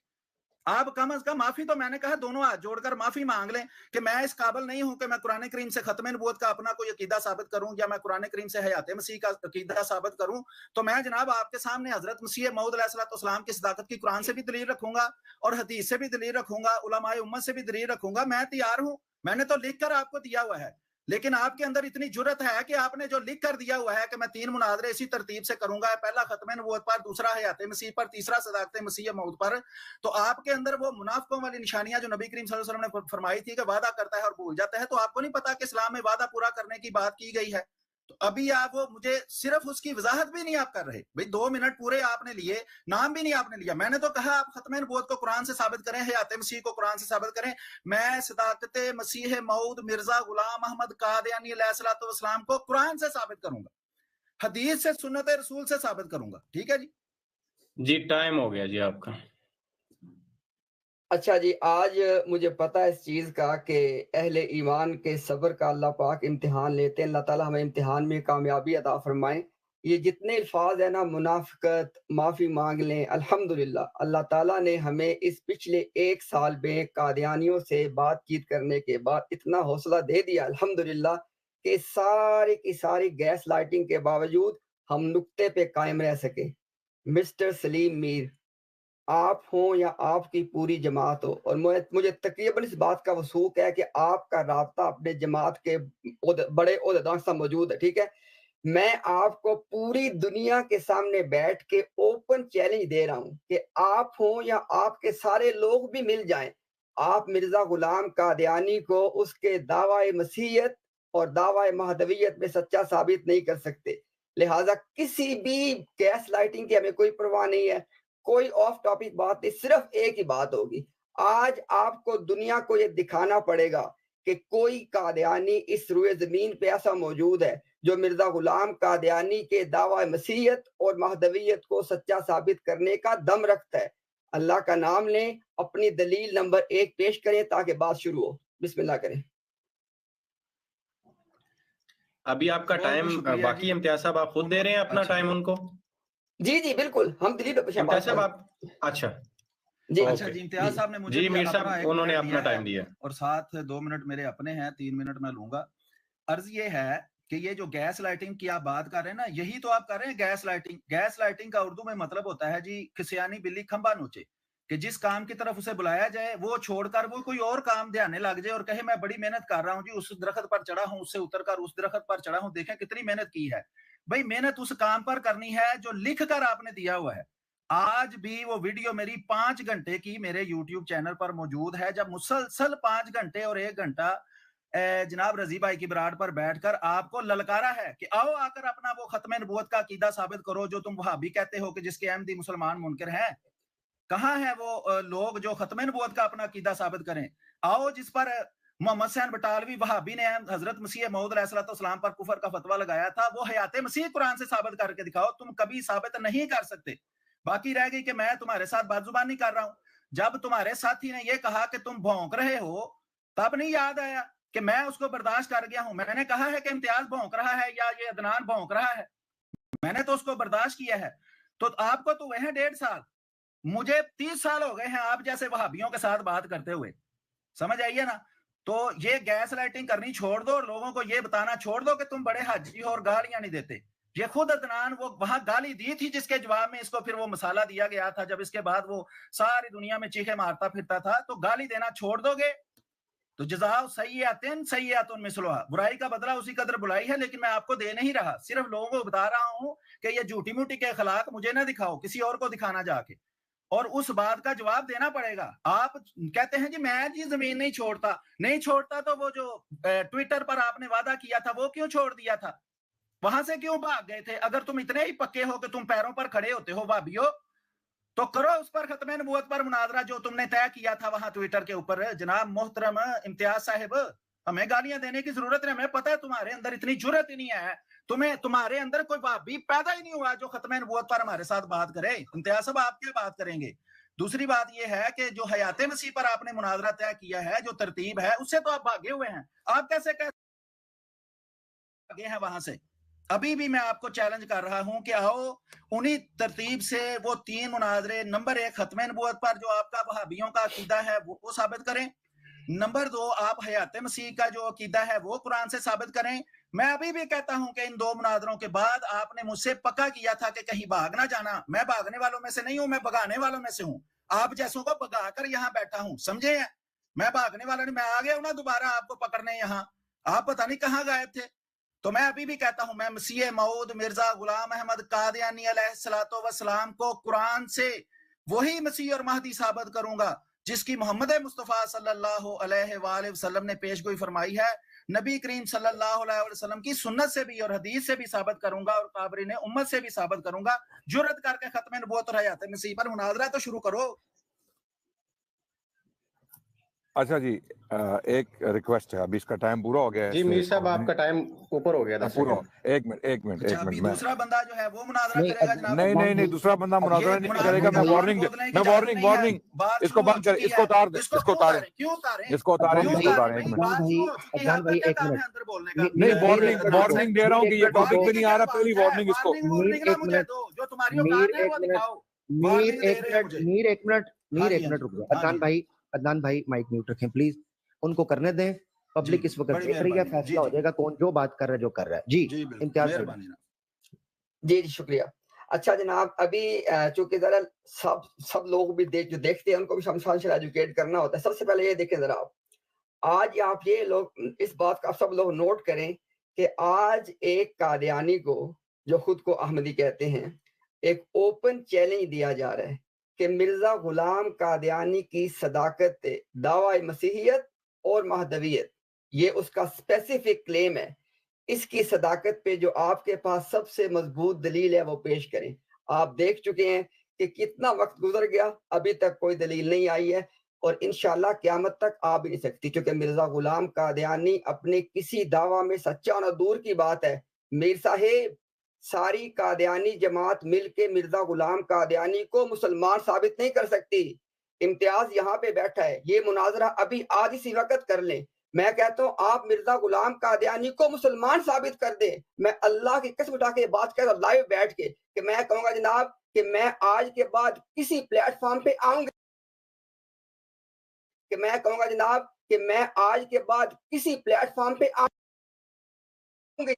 آپ کم از کم معافی تو میں نے کہا دونوں ہاتھ جوڑ کر معافی مانگ لیں کہ میں اس قابل نہیں ہوں کہ میں قرآن کریم سے ختم نبوت کا اپنا کوئی عقیدہ ثابت کروں یا میں قرآن کریم سے حیات مسیح کا عقیدہ ثابت کروں. تو میں جناب آپ کے سامنے حضرت مسیح موعود علیہ الصلوۃ والسلام کی صداقت کی قرآن سے بھی دلیل رکھوں گا اور حدیث سے بھی دلیل رکھوں گا, علماء امت سے بھی دلیل رکھوں گا. میں تیار ہوں, میں نے تو لکھ کر آپ کو دیا ہوا ہے. لیکن آپ کے اندر اتنی جرت ہے کہ آپ نے جو لکھ کر دیا ہوا ہے کہ میں 3 مناظرے اسی ترتیب سے کروں گا, پہلا ختم نبوت پر, دوسرا حیات مسیح پر, تیسرا صداقت مسیح موعود پر, تو آپ کے اندر وہ منافقوں والی نشانیاں جو نبی کریم صلی اللہ علیہ وسلم نے فرمائی تھی کہ وعدہ کرتا ہے اور بھول جاتا ہے, تو آپ کو نہیں پتا کہ اسلام میں وعدہ پورا کرنے کی بات کی گئی ہے. تو ابھی آپ وہ مجھے صرف اس کی وضاحت بھی نہیں آپ کر رہے بھائی. 2 منٹ پورے آپ نے لیے, نام بھی نہیں آپ نے لیا. میں نے تو کہا آپ ختم نبوت کو قرآن سے ثابت کریں, حیات مسیح کو قرآن سے ثابت کریں. میں صداقت مسیح موعود مرزا غلام احمد قادیانی علیہ الصلوۃ والسلام کو قرآن سے ثابت کروں گا, حدیث سے, سنت رسول سے ثابت کروں گا. ٹھیک ہے جی؟ جی ٹائم ہو گیا جی آپ کا. اچھا جی, آج مجھے پتا ہے اس چیز کا کہ اہل ایمان کے صبر کا اللہ پاک امتحان لیتے ہیں. اللہ تعالیٰ ہمیں امتحان میں کامیابی عطا فرمائیں. یہ جتنے الفاظ ہیں نا, منافقت, معافی مانگ لیں, الحمدللہ اللہ تعالیٰ نے ہمیں اس پچھلے 1 سال میں قادیانیوں سے بات چیت کرنے کے بعد اتنا حوصلہ دے دیا الحمدللہ کہ ساری کی ساری گیس لائٹنگ کے باوجود ہم نقطے پہ قائم رہ سکے. مسٹر سلیم میر, آپ ہوں یا آپ کی پوری جماعت ہو, اور مجھے تقریباً اس بات کا وثوق ہے کہ آپ کا رابطہ اپنے جماعت کے بڑے عہدیدار سے موجود ہے. ٹھیک ہے, میں آپ کو پوری دنیا کے سامنے بیٹھ کے اوپن چیلنج دے رہا ہوں کہ آپ ہوں یا آپ کے سارے لوگ بھی مل جائیں, آپ مرزا غلام قادیانی کو اس کے دعوی مسیحیت اور دعوی مہدویت میں سچا ثابت نہیں کر سکتے. لہٰذا کسی بھی گیس لائٹنگ کی ہمیں کوئی پرواہ نہیں ہے, کوئی آف ٹاپک بات نہیں, صرف ایک ہی بات ہوگی. آج آپ کو دنیا کو یہ دکھانا پڑے گا کہ کوئی قادیانی اس روئے زمین پہ ایسا موجود ہے جو مرزا غلام قادیانی کے دعوی مسیحیت اور مہدویت کو سچا ثابت کرنے کا دم رکھتا ہے. اللہ کا نام لیں, اپنی دلیل نمبر 1 پیش کریں تاکہ بات شروع ہو. بسم اللہ کریں. ابھی آپ کا ٹائم باقی امتیاز صاحب آپ خود دے رہے ہیں اپنا ٹائم ان کو؟ جی جی بالکل, ہم دلیل پہ امتیاز صاحب آپ, اچھا جی امتیاز صاحب نے مجھے جی میر صاحب انہوں نے اپنا ٹائم دیا اور ساتھ 2 منٹ میرے اپنے ہیں, 3 منٹ میں لوں گا. عرض یہ ہے کہ یہ جو گیس لائٹنگ کی آپ بات کر رہے ہیں نا, یہی تو آپ کر رہے ہیں گیس لائٹنگ. گیس لائٹنگ کا اردو میں مطلب ہوتا ہے جی کسیانی بلی کھمبا نوچے, کہ جس کام کی طرف اسے بلایا جائے وہ چھوڑ کر وہ کوئی اور کام دھیانے لگ جائے اور کہے میں بڑی محنت کر رہا ہوں جی, اس درخت پر چڑھا ہوں, اس سے اتر کر اس درخت پر چڑھا ہوں, دیکھیں کتنی محنت کی ہے. بھائی محنت اس کام پر کرنی ہے جو لکھ کر آپ نے دیا ہوا ہے. آج بھی وہ ویڈیو میری 5 گھنٹے کی میرے یوٹیوب چینل پر موجود ہے, جب مسلسل 5 گھنٹے اور 1 گھنٹہ جناب رضی بھائی کی براڈ پر بیٹھ کر آپ کو للکارا ہے کہ آؤ آ کر اپنا وہ ختم نبوت کا عقیدہ ثابت کرو جو تم وہابی کہتے ہو کہ جس کے احمدی مسلمان منکر ہیں. کہاں ہیں وہ لوگ جو ختم نبوت کا اپنا عقیدہ ثابت کریں؟ آؤ جس پر محمد حسین بٹالوی وہابی نے حضرت مسیح موعود علیہ السلام پر کفر کا فتویٰ لگایا تھا, وہ حیات مسیح قرآن سے ثابت کر کے دکھاؤ. تم کبھی ثابت نہیں کر سکتے. باقی رہ گئی کہ میں تمہارے ساتھ بات زبانی کر رہا ہوں. جب تمہارے ساتھی نے یہ کہا کہ تم بھونک رہے ہو, تب نہیں یاد آیا کہ میں اس کو برداشت کر گیا ہوں. میں نے کہا ہے کہ امتیاز بھونک رہا ہے یا یہ عدنان بھونک رہا ہے, میں نے تو اس کو برداشت کیا ہے. تو آپ کو تو وہ ہیں 1.5 سال, مجھے 30 سال ہو گئے ہیں آپ جیسے وہابیوں کے ساتھ بات کرتے ہوئے. سمجھ آئیے نا. تو یہ گیس لائٹنگ کرنی چھوڑ دو اور لوگوں کو یہ بتانا چھوڑ دو کہ تم بڑے حاجی ہو اور گالیاں نہیں دیتے. یہ خود عدنان وہ وہاں گالی دی تھی جس کے جواب میں اس کو پھر وہ مسالہ دیا گیا تھا, جب اس کے بعد وہ ساری دنیا میں چیخے مارتا پھرتا تھا. تو گالی دینا چھوڑ دو گے تو جزاء سیئۃ سیئۃ مثلھا, برائی کا بدلہ اسی قدر برائی ہے. لیکن میں آپ کو دے نہیں رہا, صرف لوگوں کو بتا رہا ہوں کہ یہ جھوٹی موٹی کے اخلاق مجھے نہ دکھاؤ, کسی اور کو دکھانا جا کے, اور اس بات کا جواب دینا پڑے گا. آپ کہتے ہیں جی میں جی زمین نہیں چھوڑتا, تو وہ جو ٹویٹر پر آپ نے وعدہ کیا تھا وہ کیوں چھوڑ دیا تھا, وہاں سے کیوں بھاگ گئے تھے؟ اگر تم اتنے ہی پکے ہو کہ تم پیروں پر کھڑے ہوتے ہو وہابیو, تو کرو اس پر ختم نبوت پر مناظرہ جو تم نے طے کیا تھا وہاں ٹویٹر کے اوپر. جناب محترم امتیاز صاحب, ہمیں گالیاں دینے کی ضرورت نہیں, ہمیں پتہ ہے تمہارے اندر اتنی جرت ہی نہیں ہے, تمہارے اندر کوئی وہابی پیدا ہی نہیں ہوا جو ختم نبوت پر ہمارے ساتھ بات کرے. امتیاز صاحب آپ کیا بات کریں گے؟ دوسری بات یہ ہے کہ جو حیات مسیح پر آپ نے مناظرہ طے کیا ہے, جو ترتیب ہے, اس سے تو آپ بھاگے ہوئے ہیں. آپ کیسے بھاگے ہیں وہاں سے؟ ابھی بھی میں آپ کو چیلنج کر رہا ہوں کہ آؤ انہی ترتیب سے وہ 3 مناظرے, نمبر 1 ختم نبوت پر جو آپ کا وہابیوں کا عقیدہ ہے وہ ثابت کریں, نمبر 2 آپ حیات مسیح کا جو عقیدہ ہے وہ قرآن سے ثابت کریں. میں ابھی بھی کہتا ہوں کہ ان 2 مناظروں کے بعد آپ نے مجھ سے پکا کیا تھا کہ کہیں بھاگ نہ جانا. میں بھاگنے والوں میں سے نہیں ہوں, میں بھگانے والوں میں سے ہوں. آپ جیسوں کو بھگا کر یہاں بیٹھا ہوں, سمجھے ہیں؟ میں بھاگنے والا نہیں, میں آ گیا ہوں نا دوبارہ آپ کو پکڑنے یہاں, آپ پتہ نہیں کہاں غائب تھے. تو میں ابھی بھی کہتا ہوں, میں مسیح موعود مرزا غلام احمد قادیانی علیہ السلام کو قرآن سے وہی مسیح اور مہدی ثابت کروں گا جس کی محمد مصطفیٰ صلی اللہ علیہ وآلہ وسلم نے پیش گوئی فرمائی ہے. نبی کریم صلی اللہ علیہ وسلم کی سنت سے بھی اور حدیث سے بھی ثابت کروں گا, اور قابرین امت سے بھی ثابت کروں گا. جرت کر کے ختم نبوت اور حیات مسیح پر مناظرہ تو شروع کرو. اچھا جی, ایک ریکویسٹ ہے, ابھی اس کا ٹائم پورا ہو گیا ہے. جی میر صاحب آپ کا ٹائم اوپر ہو گیا تھا. پورا, ایک منٹ دوسرا بندہ جو ہے وہ مناظرہ کرے گا جناب. نہیں, دوسرا بندہ مناظرہ نہیں کرے گا. میں وارننگ اس کو بند کر, اس کو اتاریں. نہیں, وارننگ دے رہا ہوں کہ یہ ٹاپک پہ نہیں آ رہا, پہلی وارننگ اس کو. میر ایک منٹ رک جائے. عدنان بھائی مائک میوٹ رکھیں پلیز, ان کو کرنے دیں. پبلک اس وقت دیکھ رہی ہے, فیصلہ ہو جائے گا کون جو بات کر رہا ہے جو کر رہا ہے. جی امتیاز. جی شکریہ. اچھا جناب, ابھی چونکہ ذرا سب لوگ بھی جو دیکھتے ہیں ان کو بھی شمشان ایجوکیٹ کرنا ہوتا ہے. سب سے پہلے یہ دیکھیں ذرا, آج آپ یہ لوگ اس بات کا سب لوگ نوٹ کریں کہ آج ایک قادیانی کو جو خود کو احمدی کہتے ہیں ایک اوپن چیلنج دیا جا رہا ہے کہ مرزا غلام قادیانی کی صداقت دعوی مسیحیت اور مہدویت یہ اس کا اسپیسیفک کلیم ہے. اس کی صداقت پہ جو آپ کے پاس سب سے مضبوط دلیل ہے وہ پیش کریں. آپ دیکھ چکے ہیں کہ کتنا وقت گزر گیا, ابھی تک کوئی دلیل نہیں آئی ہے اور انشاءاللہ قیامت تک آ بھی نہیں سکتی, کیونکہ مرزا غلام قادیانی اپنے کسی دعویٰ میں سچا ہونا دور کی بات ہے. میر صاحب ساری قادیانی جماعت مل کے مرزا غلام قادیانی کو مسلمان ثابت نہیں کر سکتی. امتیاز یہاں پہ بیٹھا ہے, یہ مناظرہ ابھی آج اسی وقت کر لیں. میں کہتا ہوں آپ مرزا غلام قادیانی کو مسلمان ثابت کر دیں. میں اللہ کی قسم اٹھا کے بات کر رہا ہوں لائیو بیٹھ کے, کہ میں کہوں گا جناب کہ میں آج کے بعد کسی پلیٹ فارم پہ آؤں گا, کہ میں کہوں گا جناب کہ میں آج کے بعد کسی پلیٹ فارم پہ آؤں گا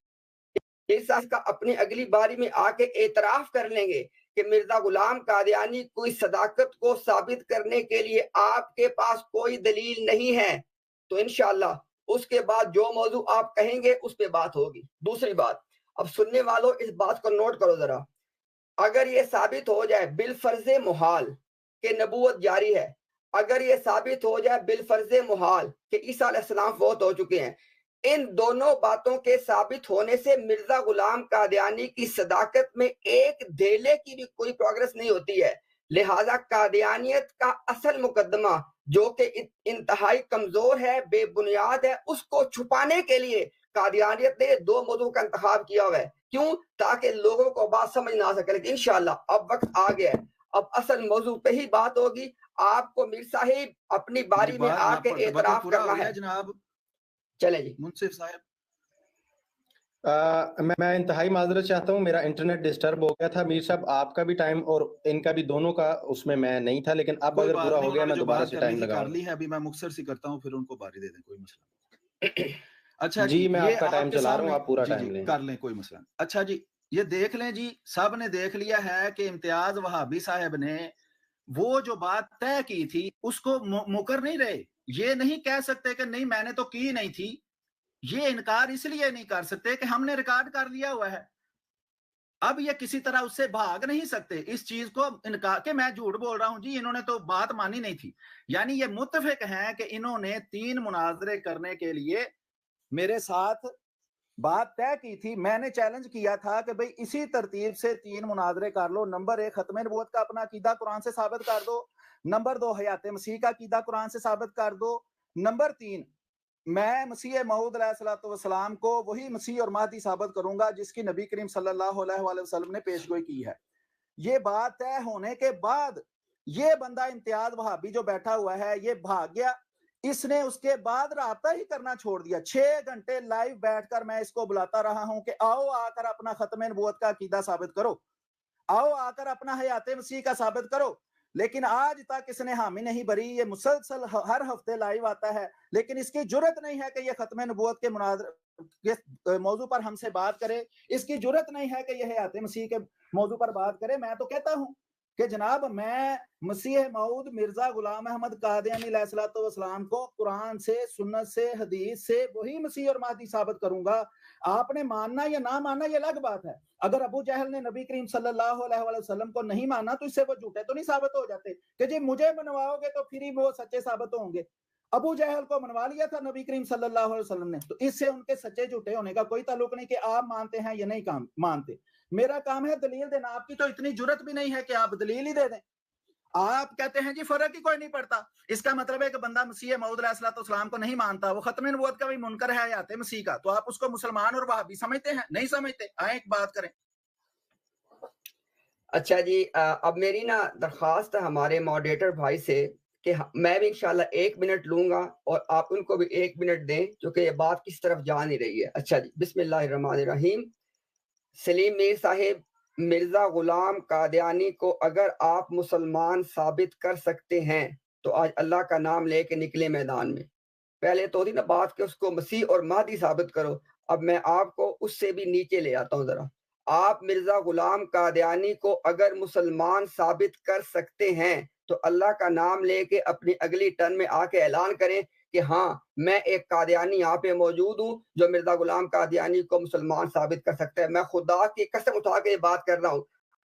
کا اپنی اگلی باری میں آ کے اعتراف کر لیں گے کہ مرزا غلام قادیانی کوئی صداقت کو ثابت کرنے کے لیے آپ کے پاس کوئی دلیل نہیں ہے. تو انشاءاللہ اس کے بعد جو موضوع آپ کہیں گے اس پہ بات ہوگی. دوسری بات, اب سننے والوں اس بات کو نوٹ کرو ذرا, اگر یہ ثابت ہو جائے بالفرض محال کہ نبوت جاری ہے, اگر یہ ثابت ہو جائے بالفرض محال کہ عیسیٰ علیہ السلام فوت ہو چکے ہیں, ان دونوں باتوں کے ثابت ہونے سے مرزا غلام قادیانی کی صداقت میں ایک دھیلے کی بھی کوئی پروگرس نہیں ہوتی ہے. لہذا قادیانیت کا اصل مقدمہ جو کہ انتہائی کمزور ہے, بے بنیاد ہے, اس کو چھپانے کے لیے قادیانیت نے دو موضوع کا انتخاب کیا ہوا ہے. کیوں؟ تاکہ لوگوں کو بات سمجھ نہ آ سکے. لیکن انشاءاللہ اب وقت آ گیا ہے, اب اصل موضوع پہ ہی بات ہوگی. آپ کو میر صاحب اپنی باری میں آ کے اعتراف کرنا ہے. جناب چلے جی منصف صاحب. میں انتہائی معذرت چاہتا ہوں, میرا انٹرنیٹ ڈسٹرب ہو گیا تھا. میر صاحب آپ کا بھی ٹائم اور ان کا بھی دونوں کا اس میں نہیں تھا, لیکن اب اگر پورا ہو گیا میں دوبارہ سے ٹائم لگاؤں گا. ابھی میں مختصر سی کرتا ہوں, پھر ان کو باری دے دیں, کوئی مسئلہ. اچھا جی میں آپ کا ٹائم چلا رہا ہوں, آپ پورا ٹائم لیں کر لیں, کوئی مسئلہ. اچھا جی یہ دیکھ لیں جی, سب نے دیکھ لیا ہے کہ امتیاز وہابی صاحب نے وہ جو بات طے کی تھی اس کو مکر نہیں رہے. یہ نہیں کہہ سکتے کہ نہیں میں نے تو کی نہیں تھی. یہ انکار اس لیے نہیں کر سکتے کہ ہم نے ریکارڈ کر لیا ہوا ہے. اب یہ کسی طرح اس سے بھاگ نہیں سکتے اس چیز کو انکار کہ میں جھوٹ بول رہا ہوں جی, انہوں نے تو بات مانی نہیں تھی. یعنی یہ متفق ہیں کہ انہوں نے 3 مناظرے کرنے کے لیے میرے ساتھ بات طے کی تھی. میں نے چیلنج کیا تھا کہ بھئی اسی ترتیب سے 3 مناظرے کر لو. نمبر 1 ختم نبوت کا اپنا عقیدہ قرآن سے ثابت کر دو. نمبر 2 حیات مسیح کا عقیدہ قرآن سے ثابت کر دو. نمبر 3 میں مسیح موعود علیہ السلام کو وہی مسیح اور مہدی ثابت کروں گا جس کی نبی کریم صلی اللہ علیہ وآلہ وسلم نے پیش گوئی کی ہے. یہ بات طے ہونے کے بعد یہ بندہ امتیاز وہابی جو بیٹھا ہوا ہے یہ بھاگ گیا. اس نے اس کے بعد رابطہ ہی کرنا چھوڑ دیا. 6 گھنٹے لائیو بیٹھ کر میں اس کو بلاتا رہا ہوں کہ آؤ آ کر اپنا ختم نبوت کا عقیدہ ثابت کرو, آؤ آ کر اپنا حیات مسیح کا ثابت کرو. لیکن آج تک اس نے حامی نہیں بھری. یہ مسلسل ہر ہفتے لائیو آتا ہے, لیکن اس کی جرت نہیں ہے کہ یہ ختم نبوت کے موضوع پر ہم سے بات کرے. اس کی جرت نہیں ہے کہ یہ حیات مسیح کے موضوع پر بات کرے. میں تو کہتا ہوں کہ جناب میں مسیح موعود مرزا غلام احمد قادیانی علیہ الصلوۃ والسلام کو قرآن سے, سنت سے, حدیث سے وہی مسیح اور مہدی ثابت کروں گا. آپ نے ماننا یا نہ ماننا یہ الگ بات ہے. اگر ابو جہل نے نبی کریم صلی اللہ علیہ وآلہ وسلم کو نہیں مانا تو اس سے وہ جھوٹے تو نہیں ثابت ہو جاتے کہ جی مجھے منواؤ گے تو پھر ہی وہ سچے ثابت ہوں گے. ابو جہل کو منوا لیا تھا نبی کریم صلی اللہ علیہ وسلم نے, تو اس سے ان کے سچے جھوٹے ہونے کا کوئی تعلق نہیں کہ آپ مانتے ہیں یا نہیں مانتے. میرا کام ہے دلیل دینا. آپ کی تو اتنی جرت بھی نہیں ہے کہ آپ دلیل ہی دے دیں. آپ کہتے ہیں جی فرق ہی کوئی نہیں پڑتا. اس کا مطلب ہے کہ بندہ مسیح موعود علیہ الصلوۃ والسلام کو نہیں مانتا, وہ ختم نبوت کا بھی منکر ہے حیات مسیح کا, تو آپ اس کو مسلمان اور وہابی سمجھتے ہیں؟ نہیں سمجھتے. آئیں ایک بات کریں. اچھا جی, اب میری نا درخواست ہے ہمارے ماڈریٹر بھائی سے کہ میں بھی انشاءاللہ 1 منٹ لوں گا اور آپ ان کو بھی 1 منٹ دیں, کیونکہ یہ بات کس طرف جا نہیں رہی ہے. اچھا جی, بسم اللہ الرحمن الرحیم. سلیم میر صاحب, مرزا غلام قادیانی کو اگر آپ مسلمان ثابت کر سکتے ہیں تو آج اللہ کا نام لے کے نکلے میدان میں. پہلے تو تھی نا بات کہ اس کو مسیح اور مہدی ثابت کرو. اب میں آپ کو اس سے بھی نیچے لے آتا ہوں ذرا. آپ مرزا غلام قادیانی کو اگر مسلمان ثابت کر سکتے ہیں تو اللہ کا نام لے کے اپنی اگلی ٹرن میں آ کے اعلان کریں کہ ہاں میں ایک قادیانی یہاں پہ موجود ہوں جو مرزا غلام قادیانی کو مسلمان ثابت کر سکتا ہے. میں خدا کی قسم اٹھا کے یہ بات کر رہا ہوں.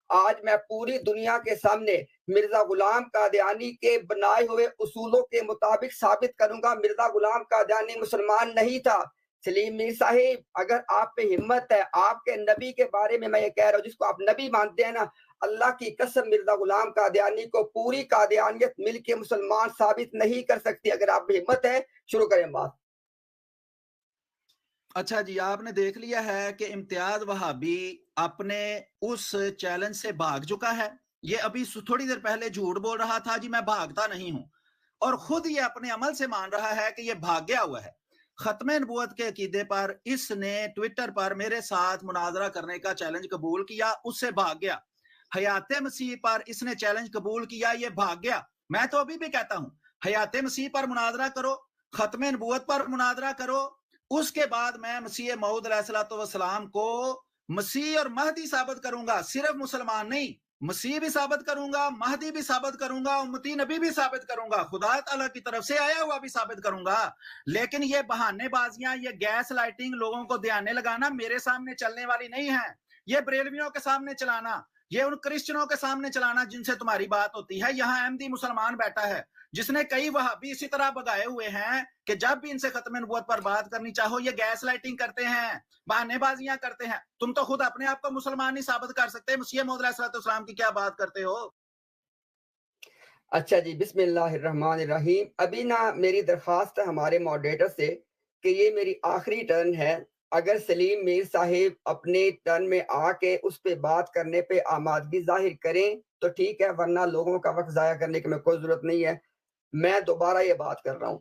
آج میں پوری دنیا کے سامنے مرزا غلام قادیانی کے بنائے ہوئے اصولوں کے مطابق ثابت کروں گا مرزا غلام قادیانی مسلمان نہیں تھا۔ سلیم میر صاحب اگر آپ پہ ہمت ہے، آپ کے نبی کے بارے میں یہ کہہ رہا ہوں، جس کو آپ نبی مانتے ہیں نا، اللہ کی قسم مرزا غلام قادیانی کو پوری قادیانیت مل کے مسلمان ثابت نہیں کر سکتی۔ اگر آپ پہ ہمت ہے شروع کریں بات۔ اچھا جی، آپ نے دیکھ لیا ہے کہ امتیاز وہابی اپنے اس چیلنج سے بھاگ چکا ہے۔ یہ ابھی تھوڑی دیر پہلے جھوٹ بول رہا تھا جی میں بھاگتا نہیں ہوں، اور خود یہ اپنے عمل سے مان رہا ہے کہ یہ بھاگ گیا ہوا ہے۔ ختم نبوت کے عقیدے پر اس نے ٹویٹر پر میرے ساتھ مناظرہ کرنے کا چیلنج قبول کیا، اس سے بھاگ گیا۔ حیات مسیح پر اس نے چیلنج قبول کیا، یہ بھاگ گیا۔ میں تو ابھی بھی کہتا ہوں حیات مسیح پر مناظرہ کرو، ختم نبوت پر مناظرہ کرو، اس کے بعد میں مسیح موعود علیہ السلام کو مسیح اور مہدی ثابت کروں گا۔ صرف مسلمان نہیں، مسیح بھی ثابت کروں گا، مہدی بھی ثابت کروں گا، امتی نبی بھی ثابت کروں گا، خدا تعالیٰ کی طرف سے آیا ہوا بھی ثابت کروں گا۔ لیکن یہ بہانے بازیاں، یہ گیس لائٹنگ لوگوں کو دھیانے لگانا میرے سامنے چلنے والی نہیں ہے۔ یہ بریلویوں کے سامنے چلانا، یہ ان کرسچنوں کے سامنے چلانا جن سے تمہاری بات ہوتی ہے۔ یہاں احمدی مسلمان بیٹھا ہے جس نے کئی وہابی اسی طرح بگائے ہوئے ہیں کہ جب بھی ان سے ختم نبوت پر بات کرنی چاہو یہ گیس لائٹنگ کرتے ہیں، بہانے بازیاں کرتے ہیں۔ تم تو خود اپنے آپ کو مسلمان نہیں ثابت کر سکتے، مسیح موعود علیہ السلام کی کیا بات کرتے ہو؟ اچھا جی، بسم اللہ الرحمن الرحیم۔ ابھی نا میری درخواست ہے ہمارے ماڈریٹر سے کہ یہ میری آخری ٹرن ہے، اگر سلیم میر صاحب اپنے ٹرن میں آ کے اس پہ بات کرنے پہ آمادگی ظاہر کریں تو ٹھیک ہے، ورنہ لوگوں کا وقت ضائع کرنے کی میں کوئی ضرورت نہیں ہے۔ میں دوبارہ یہ بات کر رہا ہوں،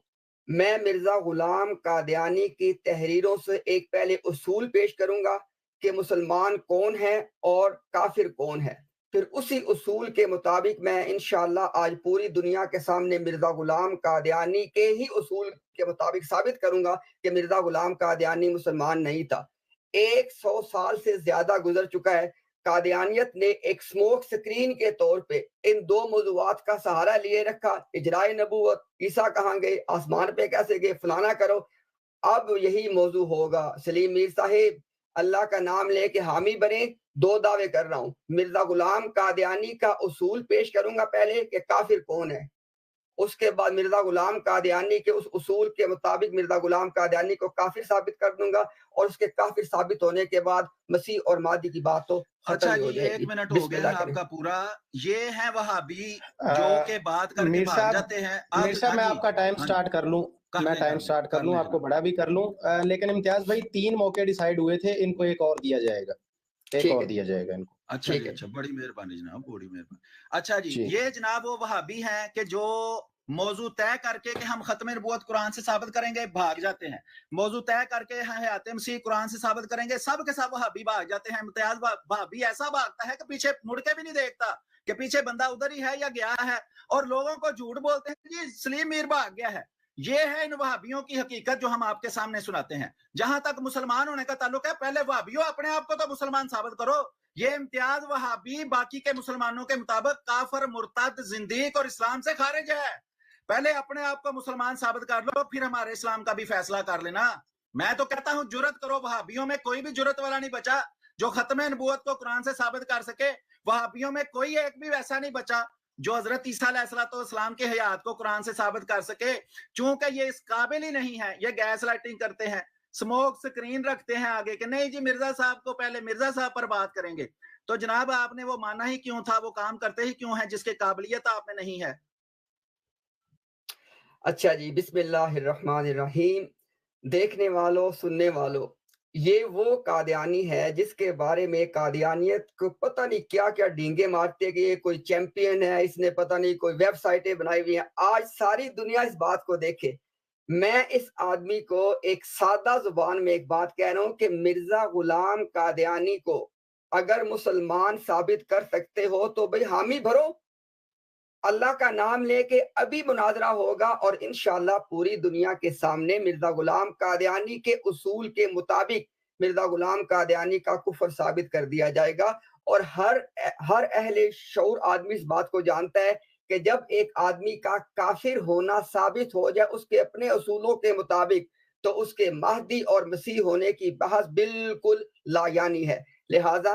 میں مرزا غلام قادیانی کی تحریروں سے ایک پہلے اصول پیش کروں گا کہ مسلمان کون ہے اور کافر کون ہے، پھر اسی اصول کے مطابق میں انشاءاللہ آج پوری دنیا کے سامنے مرزا غلام قادیانی کے ہی اصول کے مطابق ثابت کروں گا کہ مرزا غلام قادیانی مسلمان نہیں تھا۔ 100 سال سے زیادہ گزر چکا ہے، قادیانیت نے ایک سموک سکرین کے طور پہ ان دو موضوعات کا سہارا لیے رکھا، اجرائے نبوت، عیسیٰ کہاں گئے، آسمان پہ کیسے گئے، فلانا کرو۔ اب یہی موضوع ہوگا۔ سلیم میر صاحب اللہ کا نام لے کے حامی بنے، 2 دعوے کر رہا ہوں۔ مرزا غلام قادیانی کا اصول پیش کروں گا پہلے کہ کافر کون ہے، اس کے بعد مرزا غلام قادیانی کے اس اصول کے مطابق مرزا غلام قادیانی کو کافر ثابت کر دوں گا، اور اس کے کافر ثابت ہونے کے بعد مسیح اور مہدی کی بات تو ختم ہی ہو جائے گی۔ 1 منٹ ہو گیا ہے آپ کا پورا۔ یہ ہیں وہابی جو کہ بات کر کے بھاگ جاتے ہیں۔ میر صاحب میں آپ کا ٹائم سٹارٹ کر لوں، میں ٹائم سٹارٹ کر لوں، آپ کو بڑا بھی کر لوں، لیکن امتیاز بھائی 3 موقع ڈیسائیڈ ہوئے تھے، ان کو ایک اور دیا جائے گا، ایک اور دیا جائے گا ان کو۔ اچھا جی، اچھا، بڑی مہربانی جناب، بڑی مہربانی۔ اچھا جی، یہ جناب وہ وہابی ہیں کہ جو موضوع طے کر کے کہ ہم ختم نبوت قرآن سے ثابت کریں گے بھاگ جاتے ہیں، موضوع طے کر کے حیات مسیح قرآن سے ثابت کریں گے، سب کے سب وہابی بھاگ جاتے ہیں۔ امتیاز وہابی ایسا بھاگتا ہے کہ پیچھے مڑ کے بھی نہیں دیکھتا کہ پیچھے بندہ ادھر ہی ہے یا گیا ہے، اور لوگوں کو جھوٹ بولتے ہیں جی سلیم میر بھاگ گیا ہے۔ یہ ہے ان وہابیوں کی حقیقت جو ہم آپ کے سامنے سناتے ہیں۔ جہاں تک مسلمان ہونے کا تعلق ہے، پہلے وہابیوں اپنے آپ کو تو مسلمان ثابت کرو۔ یہ امتیاز وہابی باقی کے مسلمانوں کے مطابق کافر، مرتد، زندیق اور اسلام سے خارج ہے۔ پہلے اپنے آپ کو مسلمان ثابت کر لو، پھر ہمارے اسلام کا بھی فیصلہ کر لینا۔ میں تو کہتا ہوں جرت کرو، وہابیوں میں کوئی بھی جرت والا نہیں بچا جو ختم نبوت کو قرآن سے ثابت کر سکے۔ وہابیوں میں کوئی ایک بھی ویسا نہیں بچا جو حضرت عیسیٰ علیہ السلام کے حیات کو قرآن سے ثابت کر سکے، چونکہ یہ اس قابل ہی نہیں ہے۔ یہ گیس لائٹنگ کرتے ہیں، سموک سکرین رکھتے ہیں آگے کہ نہیں جی مرزا صاحب کو پہلے مرزا صاحب پر بات کریں گے۔ تو جناب آپ نے وہ مانا ہی کیوں تھا، وہ کام کرتے ہی کیوں ہیں جس کے قابلیت آپ میں نہیں ہے؟ اچھا جی، بسم اللہ الرحمن الرحیم۔ دیکھنے والوں، سننے والوں، یہ وہ قادیانی ہے جس کے بارے میں قادیانیت کو پتہ نہیں کیا کیا ڈینگے مارتے گئے، کوئی چیمپئن ہے، اس نے پتہ نہیں کوئی ویب سائٹیں بنائی ہوئی ہیں۔ آج ساری دنیا اس بات کو دیکھے۔ میں اس آدمی کو ایک سادہ زبان میں ایک بات کہہ رہا ہوں کہ مرزا غلام قادیانی کو اگر مسلمان ثابت کر سکتے ہو تو بھئی حامی بھرو، اللہ کا نام لے کے ابھی مناظرہ ہوگا، اور انشاءاللہ پوری دنیا کے سامنے مرزا غلام قادیانی کے اصول کے مطابق مرزا غلام قادیانی کا کفر ثابت کر دیا جائے گا۔ اور ہر اہل شعور آدمی اس بات کو جانتا ہے کہ جب ایک آدمی کا کافر ہونا ثابت ہو جائے اس کے اپنے اصولوں کے مطابق، تو اس کے مہدی اور مسیح ہونے کی بحث بالکل لا یعنی ہے۔ لہٰذا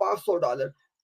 $500।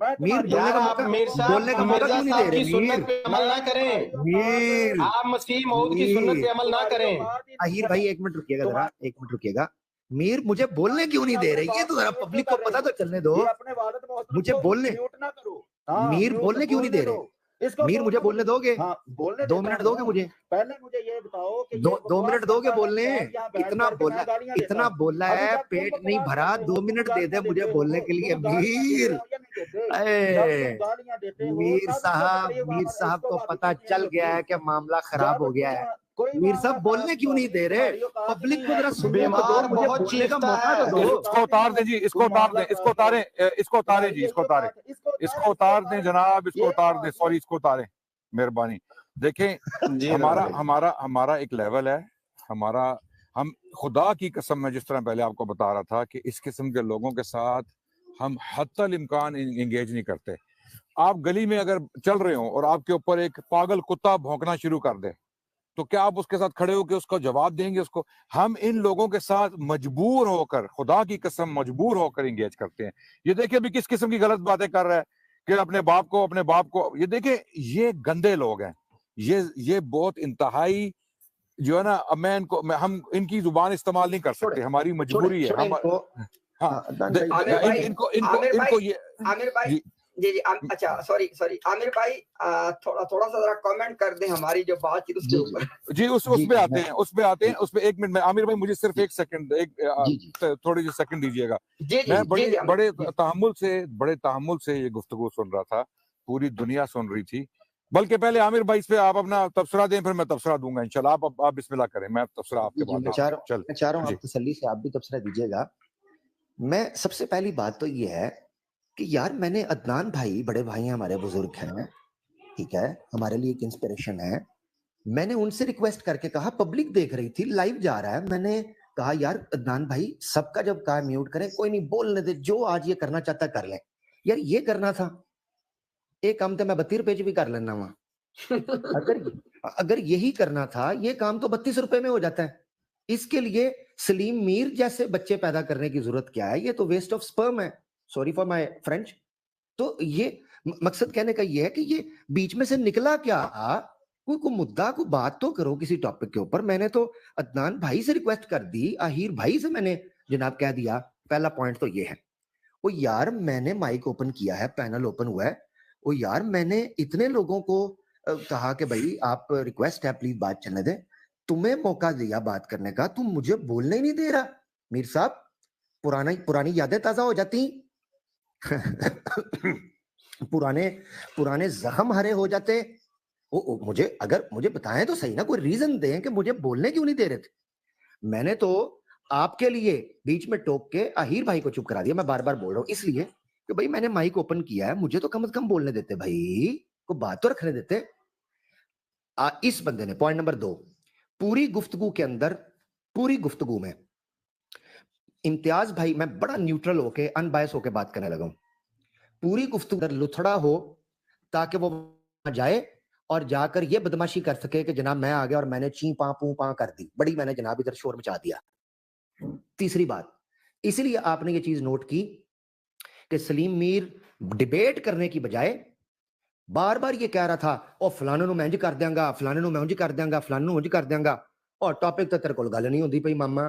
میر یار آپ میر صاحب مرزا صاحب کی سنت پہ عمل نہ کریں، میر آپ مسیح موعود کی سنت پہ عمل نہ کریں. طاہر بھائی ایک منٹ رکیے گا ذرا، ایک منٹ رکیے گا. میر مجھے بولنے کیوں نہیں دے رہے؟ یہ تو ذرا پبلک کو پتا تو چلنے دو. مجھے بولنے، میر بولنے کیوں نہیں دے رہے؟ میر مجھے بولنے دو گے؟ 2 منٹ دو گے مجھے؟ پہلے مجھے یہ بتاؤ کہ 2 منٹ دو گے بولنے؟ اتنا بولا ہے، پیٹ نہیں بھرا، 2 منٹ دے دے مجھے بولنے کے لیے. میر صاحب کو پتا چل گیا ہے کہ معاملہ خراب ہو گیا ہے. میر صاحب بولنے کیوں نہیں دے رہے؟ پبلک کو ذرا سننے تو دو، مجھے بولنے کا موقع تو دو. اس کو اتار دیں جی، اس کو اتار دیں، اس کو اتاریں، اس کو اتاریں جی، اس کو اتاریں، اس کو اتار دیں جناب، اس کو اتار دیں، سوری، اس کو اتاریں، مہربانی. دیکھیں ہمارا ایک لیول ہے، ہم خدا کی قسم میں جس طرح پہلے آپ کو بتا رہا تھا کہ اس قسم کے لوگوں کے ساتھ ہم حتی الامکان انگیج نہیں کرتے. آپ گلی میں اگر چل رہے ہوں اور آپ کے اوپر ایک پاگل کتا بھونکنا شروع کر دے تو کیا آپ اس کے ساتھ کھڑے ہو کے اس کو جواب دیں گے؟ اس کو ہم ان لوگوں کے ساتھ مجبور ہو کر، خدا کی قسم مجبور ہو کر انگیج کرتے ہیں. یہ دیکھیں ابھی کس قسم کی غلط باتیں کر رہا ہے کہ اپنے باپ کو یہ دیکھیں، یہ گندے لوگ ہیں، یہ بہت انتہائی جو ہے نا. ہم ان کی زبان استعمال نہیں کر سکتے، ہماری مجبوری ہے. جی اچھا سوری عامر بھائی تھوڑا سا ذرا کامنٹ کر دیں ہماری جو بات چیت اس کے اوپر. جی اس پہ آتے ہیں. اس پہ 1 منٹ میں عامر بھائی مجھے صرف 1 سیکنڈ، تھوڑی سی سیکنڈ دیجیے گا. میں بڑے تحمل سے یہ گفتگو سن رہا تھا، پوری دنیا سن رہی تھی. بلکہ پہلے عامر بھائی اس پہ آپ اپنا تبصرہ دیں، پھر میں تبصرہ دوں گا انشاءاللہ. آپ بسم اللہ کریں، میں تبصرہ آپ کے بعد. میں چاہ رہا ہوں آپ تسلی سے آپ بھی تبصرہ دیجیے گا. میں سب سے پہلی بات تو یہ ہے کہ یار میں نے عدنان بھائی، بڑے بھائی ہیں ہمارے، بزرگ ہیں، ٹھیک ہے، ہمارے لیے ایک انسپریشن ہے. میں نے ان سے ریکویسٹ کر کے کہا، پبلک دیکھ رہی تھی، لائیو جا رہا ہے، میں نے کہا یار عدنان بھائی سب کا جب کہا میوٹ کریں، کوئی نہیں بولنے دے، جو آج یہ کرنا چاہتا ہے کر لیں. یار یہ کرنا تھا، ایک کام تو میں 32 روپے بھی کر لینا وہاں. اگر یہی کرنا تھا، یہ کام تو 32 روپے میں ہو جاتا ہے. اس کے لیے سلیم میر جیسے بچے پیدا کرنے کی ضرورت کیا ہے؟ یہ تو ویسٹ آف سپرم ہے، سوری فار مائی فرینچ. تو یہ مقصد کہنے کا یہ ہے کہ یہ بیچ میں سے نکلا کیا؟ کوئی مدعا، کوئی بات تو کرو کسی ٹاپک کے اوپر. میں نے تو عدنان بھائی سے ریکویسٹ کر دی، آہیر بھائی سے میں نے جناب کہہ دیا. پہلا پوائنٹ تو یہ ہے، وہ یار میں نے مائک اوپن کیا ہے، پینل اوپن ہوا ہے، وہ یار میں نے اتنے لوگوں کو کہا کہ بھائی آپ ریکویسٹ ہے پلیز بات چلنے دیں، تمہیں موقع دیا بات کرنے کا، تم مجھے بولنے ہی نہیں دے رہا. میر صاحب پرانی یادیں تازہ ہو جاتی، پرانے زخم ہرے ہو جاتے. اگر مجھے بتائیں تو صحیح نا، کوئی ریزن دیں کہ مجھے بولنے کیوں نہیں دے رہے تھے. میں نے تو آپ کے لیے بیچ میں ٹوک کے آہیر بھائی کو چپ کرا دیا. میں بار بار بول رہا ہوں اس لیے کہ بھائی میں نے مائک اوپن کیا ہے، مجھے تو کم از کم بولنے دیتے بھائی، کو بات تو رکھنے دیتے. اس بندے نے پوائنٹ نمبر 2، پوری گفتگو کے اندر، پوری گفتگو میں امتیاز بھائی، میں بڑا نیوٹرل ہو کے، ان بائس ہو کے بات کرنے لگا ہوں. پوری گفتگو لتھڑا ہو تاکہ وہ جائے اور جا کر یہ بدماشی کر سکے کہ جناب میں آ گیا اور میں نے چیں پاں پوں پاں کر دی، بڑی میں نے جناب ادھر شور مچا دیا. تیسری بات، اسی لیے آپ نے یہ چیز نوٹ کی کہ سلیم میر ڈیبیٹ کرنے کی بجائے بار بار یہ کہہ رہا تھا، او فلانے نو میں انج کر دیاں گا، فلانے نو میں انج کر دیاں گا، فلانے نو انج کر دیاں گا. اور ٹاپک تے تیرے کول گل نہیں ہوندی پئی ماما،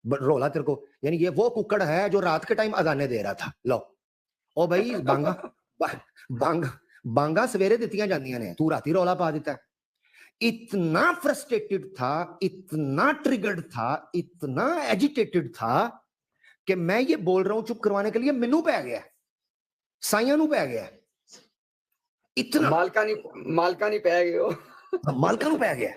رولا تیرے کو. یعنی یہ وہ ککڑ ہے جو رات کے ٹائم اذانے دے رہا تھا. لو او بھائی بانگا سویرے دتیاں جاندیاں نے، تو راتی رولا پا دیتا ہے. اتنا فرسٹریٹڈ تھا، اتنا ٹریگرڈ تھا، اتنا ایجیٹیٹڈ تھا کہ میں یہ بول رہا ہوں چپ کروانے کے لیے منو پہ گیا، سائیاں نو پہ گیا، اتنا مالکانی پہ گئے ہو، مالکانو پہ گیا.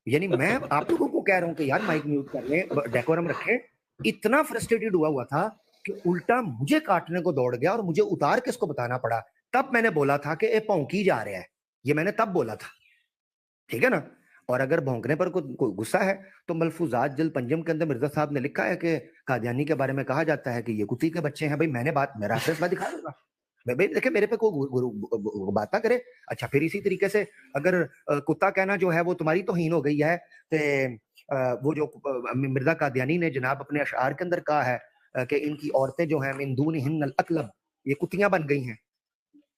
یعنی میں آپ لوگوں کو کہہ رہا ہوں کہ یار مائک میوٹ کر لیں، ڈیکورم رکھیں. اتنا فرسٹریٹڈ ہوا تھا کہ الٹا مجھے کاٹنے کو دوڑ گیا اور مجھے اتار کے اس کو بتانا پڑا. تب میں نے بولا تھا کہ اے پونکی جا رہا ہے، یہ میں نے تب بولا تھا، ٹھیک ہے نا. اور اگر بھونکنے پر کوئی غصہ ہے تو ملفوظات جلد پنجم کے اندر مرزا صاحب نے لکھا ہے کہ قادیانی کے بارے میں کہا جاتا ہے کہ یہ کتی کے بچے ہیں. بھائی میں نے بات، میرا ریفرنس میں دکھا دوں گا بھائی، دیکھیں میرے پہ کوئی بات نہ کرے. اچھا پھر اسی طریقے سے اگر کتا کہنا جو ہے وہ تمہاری توہین ہو گئی ہے، تو وہ جو مرزا قادیانی نے جناب اپنے اشعار کے اندر کہا ہے کہ ان کی عورتیں جو ہیں من دونہن الاکلب، یہ کتیاں بن گئی ہیں.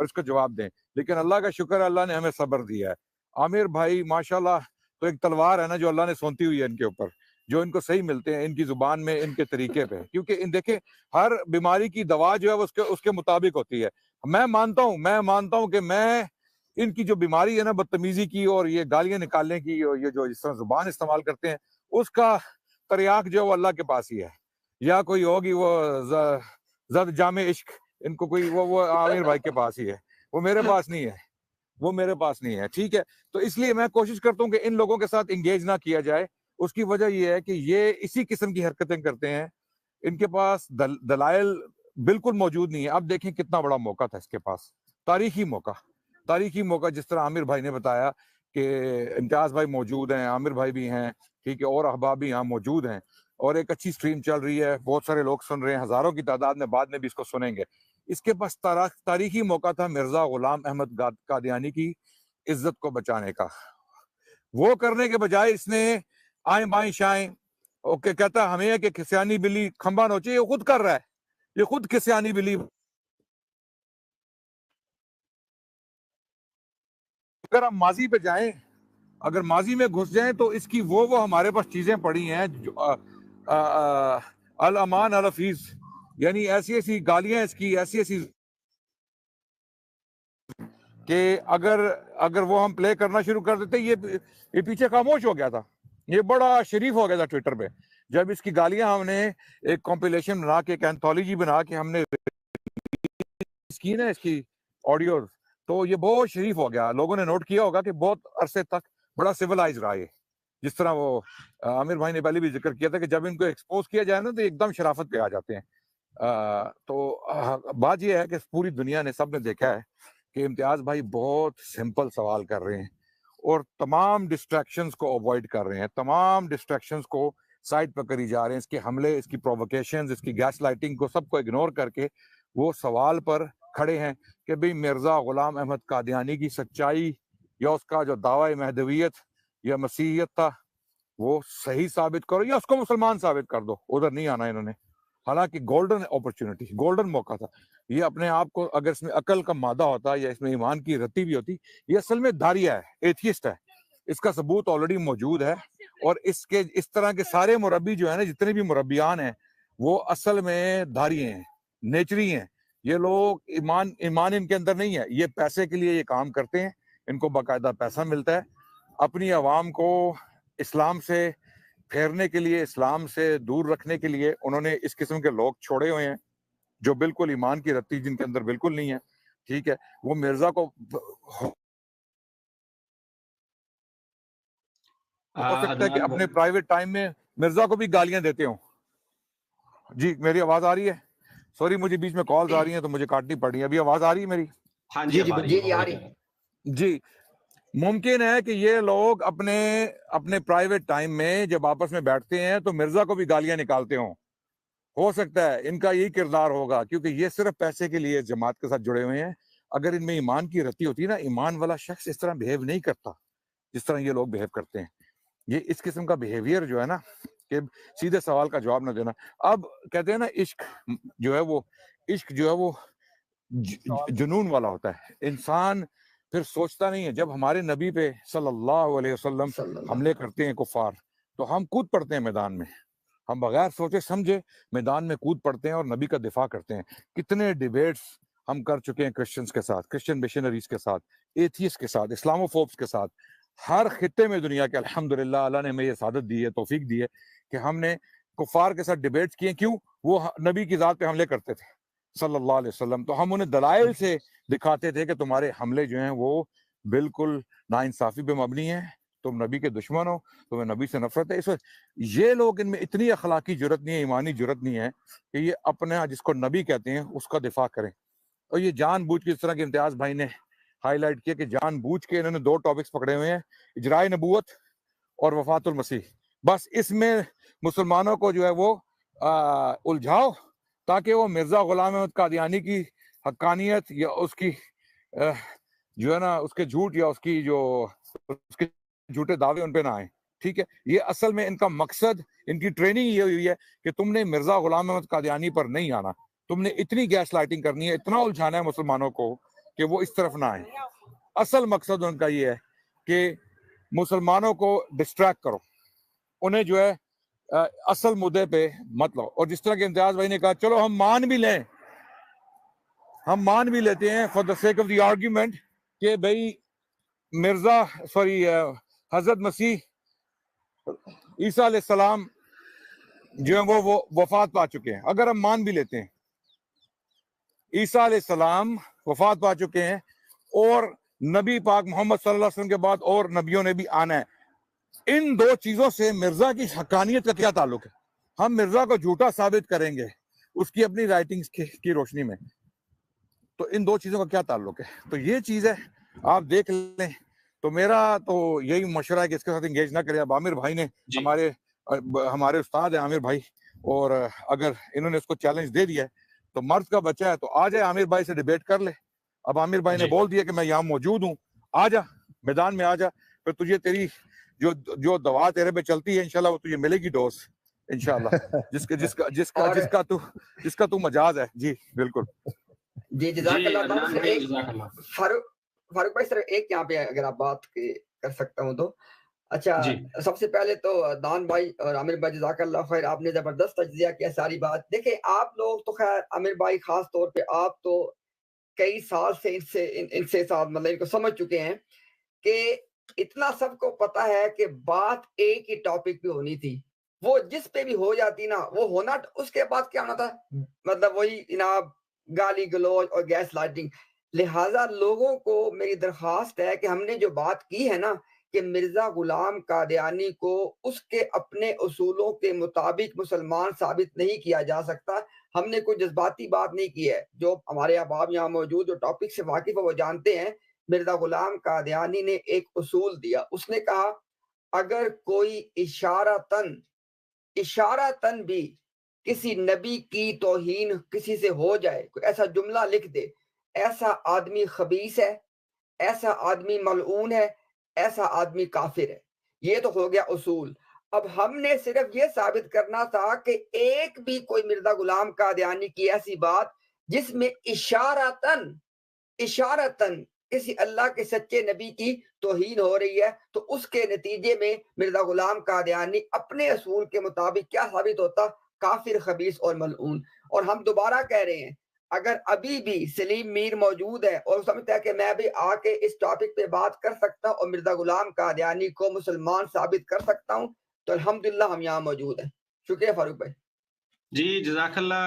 اور اس کا جواب دیں. لیکن اللہ کا شکر ہے اللہ نے ہمیں صبر دیا ہے. عامر بھائی ماشاءاللہ تو ایک تلوار ہے نا جو اللہ نے سونتی ہوئی ہے ان کے اوپر, جو ان کو صحیح ملتے ہیں ان کی زبان میں, ان کے طریقے پہ, کیونکہ دیکھیں ہر بیماری کی دوا جو ہے اس کے مطابق ہوتی ہے. میں مانتا ہوں کہ میں ان کی جو بیماری ہے نا بدتمیزی کی اور یہ گالیاں نکالنے کی اور یہ جو اس طرح زبان استعمال کرتے ہیں, اس کا تریاق جو ہے وہ اللہ کے پاس ہی ہے. یا کوئی ہوگی وہ زد جامع عشق, ان کو کوئی وہ عامر بھائی کے پاس ہی ہے, وہ میرے پاس نہیں ہے. ٹھیک ہے, تو اس لیے میں کوشش کرتا ہوں کہ ان لوگوں کے ساتھ انگیج نہ کیا جائے. اس کی وجہ یہ ہے کہ یہ اسی قسم کی حرکتیں کرتے ہیں, ان کے پاس دلائل بالکل موجود نہیں ہے. اب دیکھیں کتنا بڑا موقع تھا اس کے پاس, تاریخی موقع, جس طرح عامر بھائی نے بتایا کہ امتیاز بھائی موجود ہیں, عامر بھائی بھی ہیں, ٹھیک ہے, اور احباب بھی یہاں موجود ہیں, اور ایک اچھی سٹریم چل رہی ہے, بہت سارے لوگ سن رہے ہیں, ہزاروں کی تعداد میں بعد میں بھی اس کو سنیں گے. اس کے پاس تاریخی موقع تھا مرزا غلام احمد قادیانی کی عزت کو بچانے کا. وہ کرنے کے بجائے اس نے آئیں بائیں شائیں اوکے کہتا ہے ہمیں کہ کسیانی بلی کھمبا نوچے, یہ خود کر رہا ہے, یہ خود کسیانی بلی. اگر ہم ماضی پہ جائیں, اگر ماضی میں گھس جائیں تو اس کی وہ ہمارے پاس چیزیں پڑی ہیں جو الامان الفیظ, یعنی ایسی گالیاں اس کی, ایسی کہ اگر وہ ہم پلے کرنا شروع کر دیتے, یہ پیچھے خاموش ہو گیا تھا, یہ بڑا شریف ہو گیا تھا ٹویٹر پہ. جب اس کی گالیاں ہم نے ایک کمپیلیشن بنا کے, ایک اینتھولوجی بنا کے ہم نے کی نا اس کی آڈیوز, تو یہ بہت شریف ہو گیا. لوگوں نے نوٹ کیا ہوگا کہ بہت عرصے تک بڑا سیولائز رہا ہے. جس طرح وہ عامر بھائی نے پہلے بھی ذکر کیا تھا کہ جب ان کو ایکسپوز کیا جائے نا تو ایک دم شرافت پہ آ جاتے ہیں. تو بات یہ ہے کہ پوری دنیا نے, سب نے دیکھا ہے کہ امتیاز بھائی بہت سمپل سوال کر رہے ہیں اور تمام ڈسٹریکشنز کو اوائڈ کر رہے ہیں, تمام ڈسٹریکشنز کو سائڈ پہ کری جا رہے ہیں. اس کے حملے, اس کی پرووکیشنز, اس کی گیس لائٹنگ کو سب کو اگنور کر کے وہ سوال پر کھڑے ہیں کہ بھئی مرزا غلام احمد قادیانی کی سچائی یا اس کا جو دعوی مہدویت یا مسیحیت تھا وہ صحیح ثابت کرو یا اس کو مسلمان ثابت کر دو. ادھر نہیں آنا انہوں نے, حالانکہ گولڈن اپرچونٹی, گولڈن موقع تھا. یہ اپنے آپ کو, اگر اس میں عقل کا مادہ ہوتا یا اس میں ایمان کی رتی بھی ہوتی, یہ اصل میں داریہ ہے, ایتھیسٹ ہے. اس کا ثبوت آلریڈی موجود ہے. اور اس طرح کے سارے مربی جو ہیں نا, جتنے بھی مربیان ہیں, وہ اصل میں دھاریے ہیں, نیچری ہیں. یہ لوگ ایمان ان کے اندر نہیں ہے, یہ پیسے کے لیے یہ کام کرتے ہیں, ان کو باقاعدہ پیسہ ملتا ہے. اپنی عوام کو اسلام سے پھیرنے کے لیے, اسلام سے دور رکھنے کے لیے انہوں نے اس قسم کے لوگ چھوڑے ہوئے ہیں جو بالکل ایمان کی رتی جن کے اندر بالکل نہیں ہے. ٹھیک ہے, وہ مرزا کو ہو سکتا ہے کہ اپنے پرائیویٹ ٹائم میں مرزا کو بھی گالیاں دیتے ہوں. جی میری آواز آ رہی ہے؟ سوری مجھے بیچ میں کالز آ رہی ہیں تو مجھے کاٹنی پڑ رہی ہے. ابھی آواز آ رہی ہے میری؟ ہاں جی آ رہی. جی ممکن ہے کہ یہ لوگ اپنے پرائیویٹ ٹائم میں جب آپس میں بیٹھتے ہیں تو مرزا کو بھی گالیاں نکالتے ہوں. ہو سکتا ہے ان کا یہی کردار ہوگا, کیونکہ یہ صرف پیسے کے لیے جماعت کے ساتھ جڑے ہوئے ہیں. اگر ان میں ایمان کی رتی ہوتی نا, ایمان والا شخص اس طرح بہیو نہیں کرتا جس طرح یہ لوگ بہیو کرتے ہیں. یہ اس قسم کا بہیویئر جو ہے نا کہ سیدھے سوال کا جواب نہ دینا. اب کہتے ہیں نا عشق جو ہے وہ جنون والا ہوتا ہے. انسان پھر سوچتا نہیں ہے. جب ہمارے نبی پہ صلی اللہ علیہ وسلم حملے کرتے ہیں کفار, تو ہم کود پڑتے ہیں میدان میں, ہم بغیر سوچے سمجھے میدان میں کود پڑتے ہیں اور نبی کا دفاع کرتے ہیں. کتنے ڈیبیٹس ہم کر چکے ہیں کرسچنز کے ساتھ, کرسچن مشنریز کے ساتھ, ایتھیسٹ کے ساتھ, اسلاموفوبس کے ساتھ, ہر خطے میں دنیا کے. الحمدللہ اللہ نے ہمیں یہ سعادت دی ہے, توفیق دی ہے کہ ہم نے کفار کے ساتھ ڈیبیٹس کیے. کیوں؟ وہ نبی کی ذات پہ حملے کرتے تھے صلی اللہ علیہ وسلم, تو ہم انہیں دلائل سے دکھاتے تھے کہ تمہارے حملے جو ہیں وہ بالکل ناانصافی پہ مبنی ہیں, تم نبی کے دشمن ہو, تمہیں نبی سے نفرت ہے. اس وقت یہ لوگ, ان میں اتنی اخلاقی جرت نہیں ہے, ایمانی جرت نہیں ہے کہ یہ اپنا جس کو نبی کہتے ہیں اس کا دفاع کریں. اور یہ جان بوجھ کے, اس طرح کے امتیاز بھائی نے ہائی لائٹ کیا کہ جان بوجھ کے انہوں نے 2 ٹاپکس پکڑے ہوئے ہیں, اجرائے نبوت اور وفات المسیح. بس اس میں مسلمانوں کو جو ہے وہ الجھاؤ تاکہ وہ مرزا غلام احمد قادیانی کی حقانیت یا اس کی جو ہے نا اس کے جھوٹ یا اس کے جھوٹے دعوے ان پہ نہ آئیں. ٹھیک ہے, یہ اصل میں ان کا مقصد, ان کی ٹریننگ یہ ہوئی ہے کہ تم نے مرزا غلام احمد قادیانی پر نہیں آنا, تم نے اتنی گیس لائٹنگ کرنی ہے, اتنا الجھانا ہے مسلمانوں کو کہ وہ اس طرف نہ آئیں. اصل مقصد ان کا یہ ہے کہ مسلمانوں کو ڈسٹریکٹ کرو, انہیں جو ہے اصل مدعے پہ مت لو. اور جس طرح کہ امتیاز بھائی نے کہا چلو ہم مان بھی لیتے ہیں for the sake of the argument کہ بھائی حضرت مسیح عیسیٰ علیہ السلام جو ہیں وہ وفات پا چکے ہیں. اگر ہم مان بھی لیتے ہیں عیسیٰ علیہ السلام وفات پا چکے ہیں اور نبی پاک محمد صلی اللہ علیہ وسلم کے بعد اور نبیوں نے بھی آنا ہے, ان دو چیزوں سے مرزا کی حقانیت کا کیا تعلق ہے؟ ہم مرزا کو جھوٹا ثابت کریں گے اس کی اپنی رائٹنگز کی روشنی میں, تو ان دو چیزوں کا کیا تعلق ہے؟ تو یہ چیز ہے, آپ دیکھ لیں. تو میرا تو یہی مشورہ ہے کہ اس کے ساتھ انگیج نہ کریں. اب عامر بھائی نے ہمارے استاد ہیں عامر بھائی, اور اگر انہوں نے اس کو چیلنج دے دیا ہے تو مرد کا بچہ ہے تو آ جائے عامر بھائی سے ڈیبیٹ کر لے. اب عامر بھائی نے بول دیا کہ میں یہاں موجود ہوں, آ جا میدان میں آ جا, پھر تجھے تیری جو دوا تیرے پہ چلتی ہے انشاءاللہ وہ تجھے ملے گی ڈوز انشاءاللہ جس کا تو مجاز ہے. جی بالکل. جی جزاک اللہ. فاروق بھائی صرف ایک یہاں پہ اگر آپ بات کر سکتا ہوں تو اچھا, سب سے پہلے تو دان بھائی اور عامر بھائی جزاک اللہ خیر, آپ نے زبردست تجزیہ کیا ساری بات. دیکھیں آپ لوگ تو خیر عامر بھائی خاص طور پہ آپ تو کئی سال سے ان سے ساتھ مطلب ان کو سمجھ چکے ہیں کہ اتنا سب کو پتا ہے کہ بات ایک ہی ٹاپک پہ ہونی تھی, وہ جس پہ بھی ہو جاتی نا وہ ہونا, اس کے بعد کیا ہونا تھا مطلب وہی جناب گالی گلوچ اور گیس لائٹنگ. لہٰذا لوگوں کو میری درخواست ہے کہ ہم نے جو بات کی ہے نا کہ مرزا غلام قادیانی کو اس کے اپنے اصولوں کے مطابق مسلمان ثابت نہیں کیا جا سکتا. ہم نے کوئی جذباتی بات نہیں کی ہے. جو ہمارے احباب یہاں موجود جو ٹاپک سے واقف ہے وہ جانتے ہیں. مرزا غلام قادیانی نے ایک اصول دیا, اس نے کہا اگر کوئی اشارتاً بھی کسی نبی کی توہین کسی سے ہو جائے, کوئی ایسا جملہ لکھ دے, ایسا آدمی خبیث ہے, ایسا آدمی ملعون ہے, ایسا آدمی کافر ہے. یہ تو ہو گیا اصول. اب ہم نے صرف یہ ثابت کرنا تھا کہ ایک بھی کوئی مرزا غلام قادیانی کی ایسی بات جس میں اشارتاً کسی اللہ کے سچے نبی کی توہین ہو رہی ہے, تو اس کے نتیجے میں مرزا غلام قادیانی اپنے اصول کے مطابق کیا ثابت ہوتا؟ کافر, خبیث اور ملعون. اور ہم دوبارہ کہہ رہے ہیں اگر ابھی بھی سلیم میر موجود ہے اور سمجھتا ہے کہ میں بھی آ کے اس ٹاپک پہ بات کر سکتا ہوں اور مرزا غلام قادیانی کو مسلمان ثابت کر سکتا ہوں, تو الحمدللہ ہم یہاں موجود ہیں. شکریہ فاروق بھائی. جی جزاک اللہ.